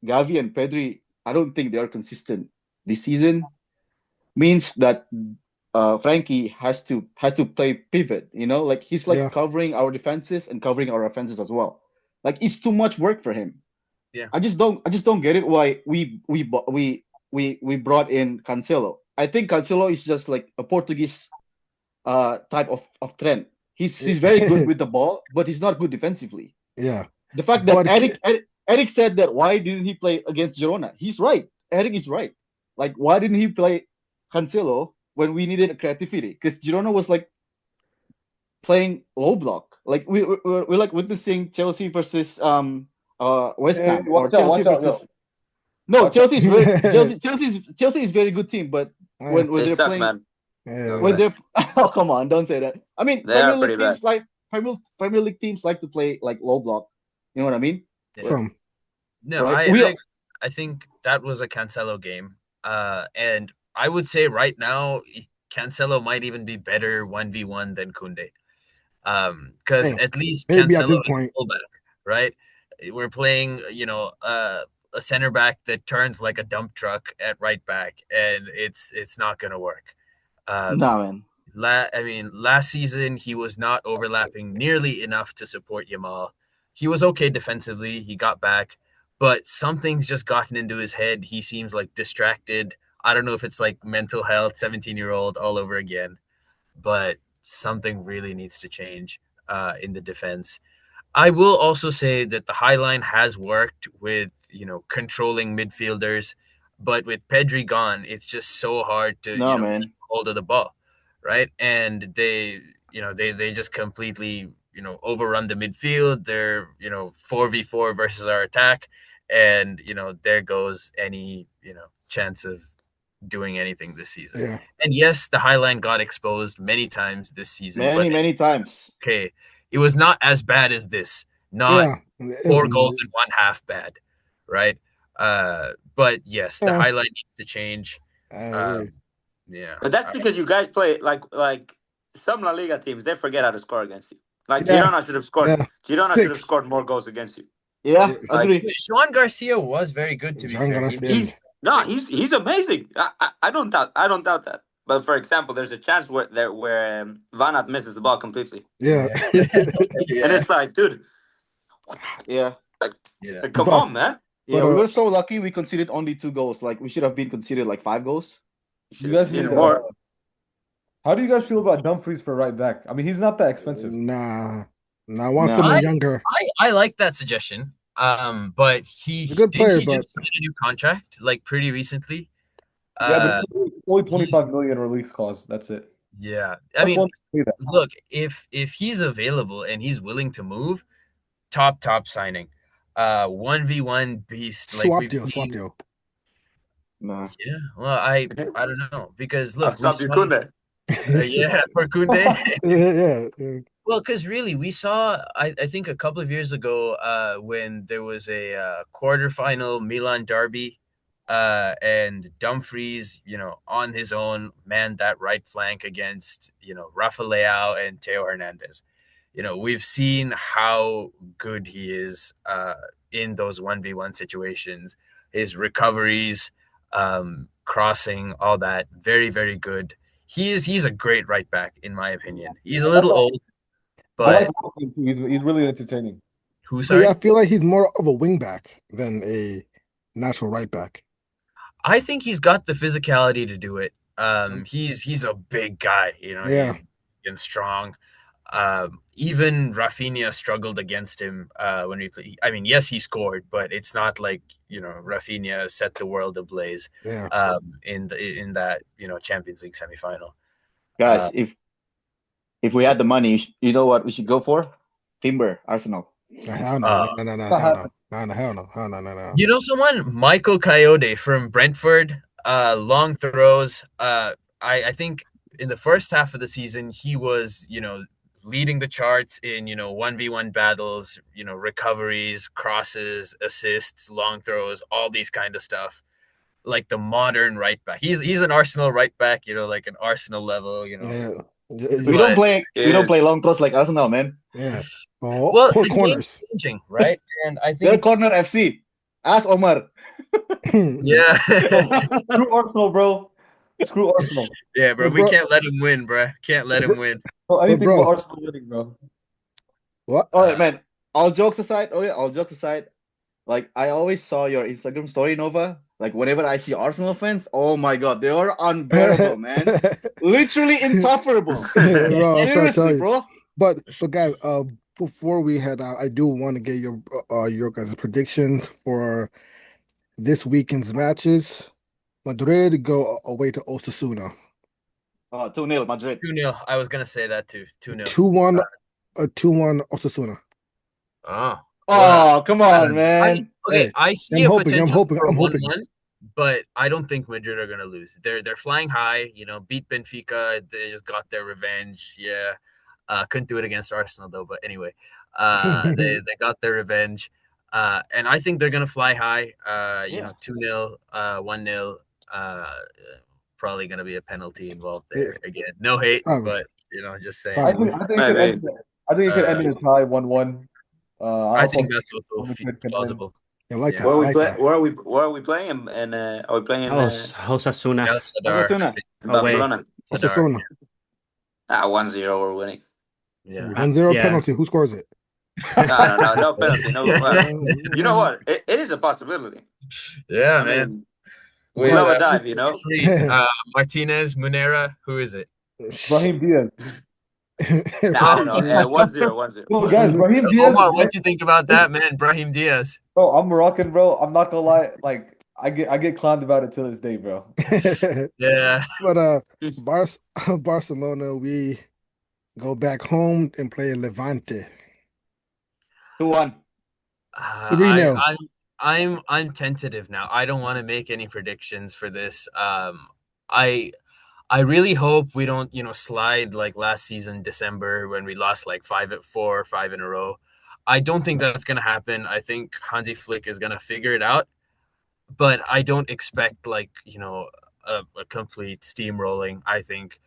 Speaker 3: Gavi and Pedri, I don't think they are consistent this season means that Frankie has to play pivot. Like he's like
Speaker 1: Yeah.
Speaker 3: covering our defenses and covering our offenses as well. Like it's too much work for him.
Speaker 2: Yeah.
Speaker 3: I just don't get it why we brought in Cancelo. I think Cancelo is just like a Portuguese type of trend. He's very good with the ball, but he's not good defensively.
Speaker 1: Yeah.
Speaker 3: The fact that
Speaker 1: But
Speaker 3: Eric said that why didn't he play against Girona? He's right. Eric is right. Like why didn't he play Cancelo when we needed creativity? Because Girona was like playing low block. Like we're like witnessing Chelsea versus West
Speaker 4: Hey,
Speaker 3: Ham or Chelsea
Speaker 4: watch out,
Speaker 3: versus
Speaker 4: yo.
Speaker 3: no
Speaker 4: Watch out.
Speaker 3: Chelsea is very good team, but
Speaker 1: yeah.
Speaker 3: when
Speaker 5: They
Speaker 3: they're
Speaker 5: suck,
Speaker 3: playing
Speaker 5: man.
Speaker 3: when
Speaker 1: Yeah.
Speaker 3: they're oh come on, don't say that. I mean
Speaker 5: They are pretty bad.
Speaker 3: Premier League teams like to play like low block. You know what I mean?
Speaker 2: Yeah.
Speaker 1: Some.
Speaker 2: No,
Speaker 3: Right?
Speaker 2: I think that was a Cancelo game. And I would say right now Cancelo might even be better 1v1 than Kunde. Because
Speaker 1: Damn.
Speaker 2: at least
Speaker 1: Maybe at
Speaker 2: Cancelo
Speaker 1: this
Speaker 2: is a
Speaker 1: point.
Speaker 2: fullback, right? We're playing, a center back that turns like a dump truck at right back, and it's not gonna work. Um,
Speaker 3: Nah, man.
Speaker 2: last season he was not overlapping nearly enough to support Yamal. He was okay defensively. He got back, but something's just gotten into his head. He seems like distracted. I don't know if it's like mental health, 17-year-old all over again, but something really needs to change in the defense. I will also say that the high line has worked with, controlling midfielders, but with Pedri gone, it's just so hard to,
Speaker 3: No,
Speaker 2: keep
Speaker 3: man.
Speaker 2: hold of the ball, right? And they just completely, overrun the midfield. They're, 4v4 versus our attack, and, there goes any, chance of doing anything this season.
Speaker 1: Yeah.
Speaker 2: And yes, the high line got exposed many times this season, but
Speaker 3: Many times.
Speaker 2: okay, it was not as bad as this. Not
Speaker 1: Yeah.
Speaker 2: 4 goals in one half bad, right? But yes, the
Speaker 1: Yeah.
Speaker 2: highlight needs to change.
Speaker 1: I agree.
Speaker 2: Yeah,
Speaker 5: But that's because you guys play like some La Liga teams. They forget how to score against you. Like
Speaker 1: Yeah.
Speaker 5: Girona should have scored.
Speaker 1: Yeah.
Speaker 5: Girona should have
Speaker 1: 6.
Speaker 5: scored more goals against you.
Speaker 3: Yeah,
Speaker 1: Yeah.
Speaker 5: Like
Speaker 3: agree.
Speaker 2: Juan Garcia was very good. To be
Speaker 1: Jean
Speaker 2: fair,
Speaker 1: Garcia.
Speaker 5: he's amazing. I don't doubt that. But for example, there's a chance where Vanat misses the ball completely,
Speaker 1: Yeah.
Speaker 2: Yeah.
Speaker 5: and it's like, dude,
Speaker 3: Yeah.
Speaker 2: Yeah.
Speaker 5: come
Speaker 1: But-
Speaker 5: on, man.
Speaker 3: Yeah,
Speaker 1: But,
Speaker 3: we were so lucky we conceded only 2 goals. Like we should have been conceded like 5 goals.
Speaker 5: You should
Speaker 4: You
Speaker 5: have
Speaker 4: guys
Speaker 5: seen
Speaker 4: need,
Speaker 5: more.
Speaker 4: how do you guys feel about Dumfries for right back? I mean, he's not that expensive.
Speaker 1: Nah. I want
Speaker 3: Nah.
Speaker 1: someone
Speaker 2: I-
Speaker 1: younger.
Speaker 2: I like that suggestion. But
Speaker 1: He's a good player,
Speaker 2: he
Speaker 1: but
Speaker 2: just get a new contract like pretty recently.
Speaker 4: Yeah, but
Speaker 2: Uh,
Speaker 4: it's only 25 million release clause. That's it.
Speaker 2: yeah. I
Speaker 4: Plus
Speaker 2: mean,
Speaker 4: one fee that.
Speaker 2: look, if he's available and he's willing to move, top signing. 1v1 beast like
Speaker 1: swap
Speaker 2: we've
Speaker 1: deal. Swap
Speaker 2: seen.
Speaker 1: deal.
Speaker 3: Nah.
Speaker 2: Yeah, well, I don't know because
Speaker 5: I'll
Speaker 2: look, we
Speaker 5: stop you,
Speaker 2: saw,
Speaker 5: Kunde.
Speaker 2: yeah, for Kunde.
Speaker 1: Yeah.
Speaker 2: Well, because really, we saw, I think a couple of years ago, when there was a quarterfinal Milan derby, and Dumfries, on his own, manned that right flank against, Rafa Leao and Teo Hernandez. We've seen how good he is in those 1v1 situations. His recoveries, crossing, all that, very, very good. He's a great right back, in my opinion. He's a little old.
Speaker 4: I like
Speaker 2: But
Speaker 4: watching him too. He's really entertaining.
Speaker 2: who,
Speaker 1: But
Speaker 2: sorry?
Speaker 1: yeah, I feel like he's more of a wing back than a natural right back.
Speaker 2: I think he's got the physicality to do it. He's a big guy,
Speaker 1: Yeah.
Speaker 2: and strong. Even Rafinha struggled against him when we played. I mean, yes, he scored, but it's not like Rafinha set the world ablaze
Speaker 1: Yeah.
Speaker 2: in that Champions League semifinal.
Speaker 3: Guys, if we had the money, you know what we should go for? Timber, Arsenal.
Speaker 1: Hell no.
Speaker 2: Uh,
Speaker 1: No. Hell no. No.
Speaker 2: You know someone? Michael Coyote from Brentford. Long throws. I think in the first half of the season he was, leading the charts in, 1v1 battles, recoveries, crosses, assists, long throws, all these kind of stuff. Like the modern right back. He's an Arsenal right back, like an Arsenal level,
Speaker 1: Yeah.
Speaker 3: We
Speaker 2: But-
Speaker 3: don't play long throws like Arsenal, man.
Speaker 1: Yeah. Oh,
Speaker 2: Well,
Speaker 1: poor
Speaker 2: the
Speaker 1: corners.
Speaker 2: game's changing, right? And I
Speaker 3: They're
Speaker 2: think,
Speaker 3: corner FC. Ask Omar.
Speaker 2: yeah.
Speaker 4: True Arsenal, bro. Screw Arsenal.
Speaker 2: Yeah, bro.
Speaker 1: But
Speaker 2: We
Speaker 1: bro,
Speaker 2: can't let him win, bro. Can't let him win.
Speaker 4: Oh,
Speaker 1: but
Speaker 4: anything but
Speaker 1: bro,
Speaker 4: Arsenal winning, bro.
Speaker 1: what?
Speaker 3: All right, man. All jokes aside, all jokes aside, like I always saw your Instagram story, Nova. Like whenever I see Arsenal fans, oh my God, they are unbearable, man. Literally insufferable.
Speaker 1: Bro, I'm trying to tell
Speaker 3: Seriously,
Speaker 1: you.
Speaker 3: bro.
Speaker 1: But guys, before we head out, I do want to get your guys' predictions for this weekend's matches. Madrid go away to Osasuna.
Speaker 3: 2-0 Madrid.
Speaker 2: 2-0. I was gonna say that too. 2-0.
Speaker 1: 2-1, 2-1 Osasuna.
Speaker 2: Oh. Well,
Speaker 3: Oh, come on, man.
Speaker 1: Hey,
Speaker 2: I see
Speaker 1: I'm
Speaker 2: a
Speaker 1: hoping, I'm
Speaker 2: potential
Speaker 1: hoping,
Speaker 2: for
Speaker 1: I'm
Speaker 2: a
Speaker 1: hoping.
Speaker 2: 1-1, but I don't think Madrid are gonna lose. They're flying high, beat Benfica, they just got their revenge. Yeah. Couldn't do it against Arsenal though, but anyway. They got their revenge. And I think they're gonna fly high.
Speaker 3: Yeah.
Speaker 2: 2-0, 1-0. Probably gonna be a penalty involved
Speaker 1: Yeah,
Speaker 2: there again. No hate,
Speaker 1: probably,
Speaker 2: but just saying.
Speaker 1: probably.
Speaker 4: I think it could
Speaker 5: Maybe.
Speaker 4: end. I think it could
Speaker 2: Uh,
Speaker 4: end in a tie, 1-1. I
Speaker 2: I
Speaker 4: also
Speaker 2: think
Speaker 4: think
Speaker 2: that's also
Speaker 4: Madrid can win.
Speaker 2: plausible.
Speaker 1: I like
Speaker 2: Yeah.
Speaker 1: that. I like that.
Speaker 5: Where are we playing? And are we playing
Speaker 6: Oh, Osasuna
Speaker 2: El Sadar,
Speaker 3: Osasuna.
Speaker 5: in
Speaker 6: away.
Speaker 5: Pamplona?
Speaker 2: Sadar.
Speaker 1: Osasuna.
Speaker 5: 1-0, we're winning.
Speaker 2: Yeah.
Speaker 1: 1-0
Speaker 6: Yeah.
Speaker 1: penalty. Who scores it?
Speaker 5: No penalty. No. You know
Speaker 1: Uh,
Speaker 5: what? It is a possibility.
Speaker 2: Yeah,
Speaker 5: I
Speaker 2: man.
Speaker 5: mean, we
Speaker 2: With
Speaker 5: love a
Speaker 2: who's
Speaker 5: dive,
Speaker 2: the referee? Martinez, Munera. Who is it?
Speaker 4: Brahim Diaz.
Speaker 5: I don't know. 1-0, 1-0.
Speaker 4: Well, guys, Brahim Diaz.
Speaker 2: Omar, what do you think about that, man? Brahim Diaz.
Speaker 4: Bro, I'm Moroccan, bro. I'm not gonna lie. Like, I get clowned about it to this day, bro.
Speaker 2: Yeah.
Speaker 1: But Barcelona, we go back home and play Levante.
Speaker 3: 2-1.
Speaker 1: 3-0.
Speaker 2: I'm tentative now. I don't want to make any predictions for this. I I really hope we don't, slide like last season December when we lost like 5 in a row. I don't think that's gonna happen. I think Hansi Flick is gonna figure it out, but I don't expect like a complete steamrolling. I think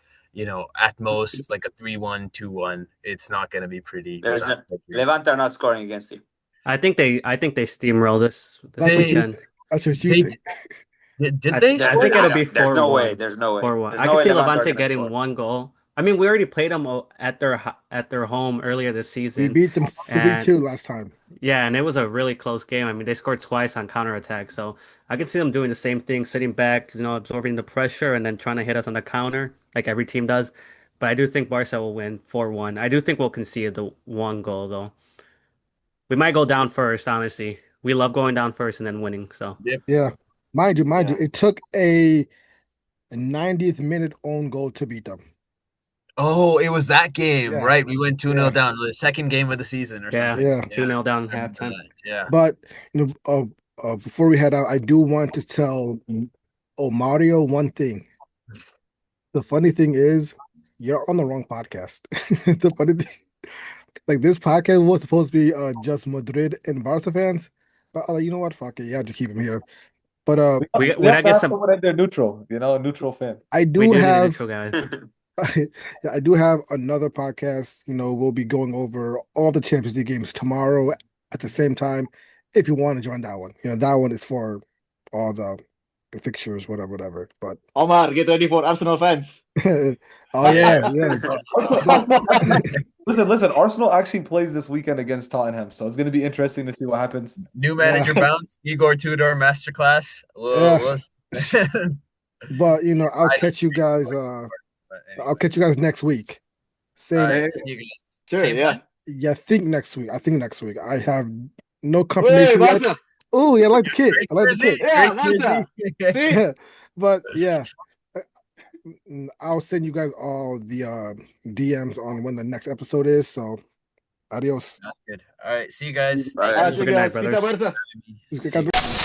Speaker 2: at most like a 3-1, 2-1. It's not gonna be pretty.
Speaker 5: There's no Levante are not scoring against you.
Speaker 6: I think they steamroll this
Speaker 1: That's what you
Speaker 6: weekend.
Speaker 1: think. That's what you
Speaker 2: They
Speaker 1: think.
Speaker 2: did they
Speaker 6: I
Speaker 2: score
Speaker 6: think it'll
Speaker 2: last?
Speaker 6: be
Speaker 5: There's no way.
Speaker 6: 4-1.
Speaker 5: There's no way.
Speaker 6: 4-1.
Speaker 5: There's
Speaker 6: I
Speaker 5: no
Speaker 6: can
Speaker 5: way
Speaker 6: see
Speaker 5: Levante are
Speaker 6: Levante
Speaker 5: gonna
Speaker 6: getting
Speaker 5: score.
Speaker 6: one goal. I mean, we already played them at their home earlier this
Speaker 1: We
Speaker 6: season,
Speaker 1: beat them
Speaker 6: and
Speaker 1: 3-2 last time.
Speaker 6: yeah, and it was a really close game. I mean, they scored twice on counterattack, so I can see them doing the same thing, sitting back, absorbing the pressure, and then trying to hit us on the counter, like every team does. But I do think Barca will win 4-1. I do think we'll concede the one goal though. We might go down first, honestly. We love going down first and then winning. So
Speaker 2: Yep.
Speaker 1: Yeah. Mind you,
Speaker 3: Yeah.
Speaker 1: it took a 90th minute own goal to beat them.
Speaker 2: Oh, it was that game,
Speaker 1: Yeah.
Speaker 2: right? We went 2-0
Speaker 1: Yeah.
Speaker 2: down, the second game of the season or
Speaker 6: yeah,
Speaker 2: something.
Speaker 1: Yeah.
Speaker 6: 2-0 down
Speaker 2: I remember
Speaker 6: halftime.
Speaker 2: that. Yeah.
Speaker 1: But before we head out, I do want to tell Mario one thing. The funny thing is, you're on the wrong podcast. The funny thing, like this podcast was supposed to be just Madrid and Barca fans, but you know what? Fuck it, yeah, just keep him here. But
Speaker 6: We
Speaker 4: We have
Speaker 6: I
Speaker 4: to
Speaker 6: guess
Speaker 4: have someone in there neutral, a neutral fan.
Speaker 1: I
Speaker 6: we
Speaker 1: do
Speaker 6: do need a
Speaker 1: have
Speaker 6: neutral guy.
Speaker 1: yeah, I do have another podcast. We'll be going over all the Champions League games tomorrow at the same time. If you want to join that one, that one is for all the fixtures, whatever. But
Speaker 3: Omar, get ready for Arsenal fans.
Speaker 1: oh yeah.
Speaker 4: Listen. Arsenal actually plays this weekend against Tottenham, so it's going to be interesting to see what happens.
Speaker 2: New manager
Speaker 1: Yeah.
Speaker 2: bounce, Igor Tudor masterclass.
Speaker 1: Yeah. But I'll
Speaker 2: I-
Speaker 1: catch you guys.
Speaker 2: but anyway.
Speaker 1: I'll catch you guys next week. Same.
Speaker 2: All right, see you guys.
Speaker 3: Sure,
Speaker 2: Same
Speaker 3: yeah.
Speaker 2: time?
Speaker 1: Yeah, I think next week. I have no
Speaker 3: Wait,
Speaker 1: confirmation yet.
Speaker 3: Barca.
Speaker 1: Oh, yeah, I like the kick. I like the
Speaker 2: Jersey,
Speaker 1: kick.
Speaker 3: Yeah,
Speaker 2: great
Speaker 3: Barca.
Speaker 2: jersey.
Speaker 3: See?
Speaker 1: But yeah, I'll send you guys all the DMs on when the next episode is. So, adios.
Speaker 2: That's good. All right, see you guys.
Speaker 5: All right.
Speaker 3: Ah,
Speaker 2: Thanks.
Speaker 3: see you
Speaker 6: Good night,
Speaker 3: guys. Peace out,
Speaker 6: brothers.
Speaker 3: Barca.
Speaker 2: See you.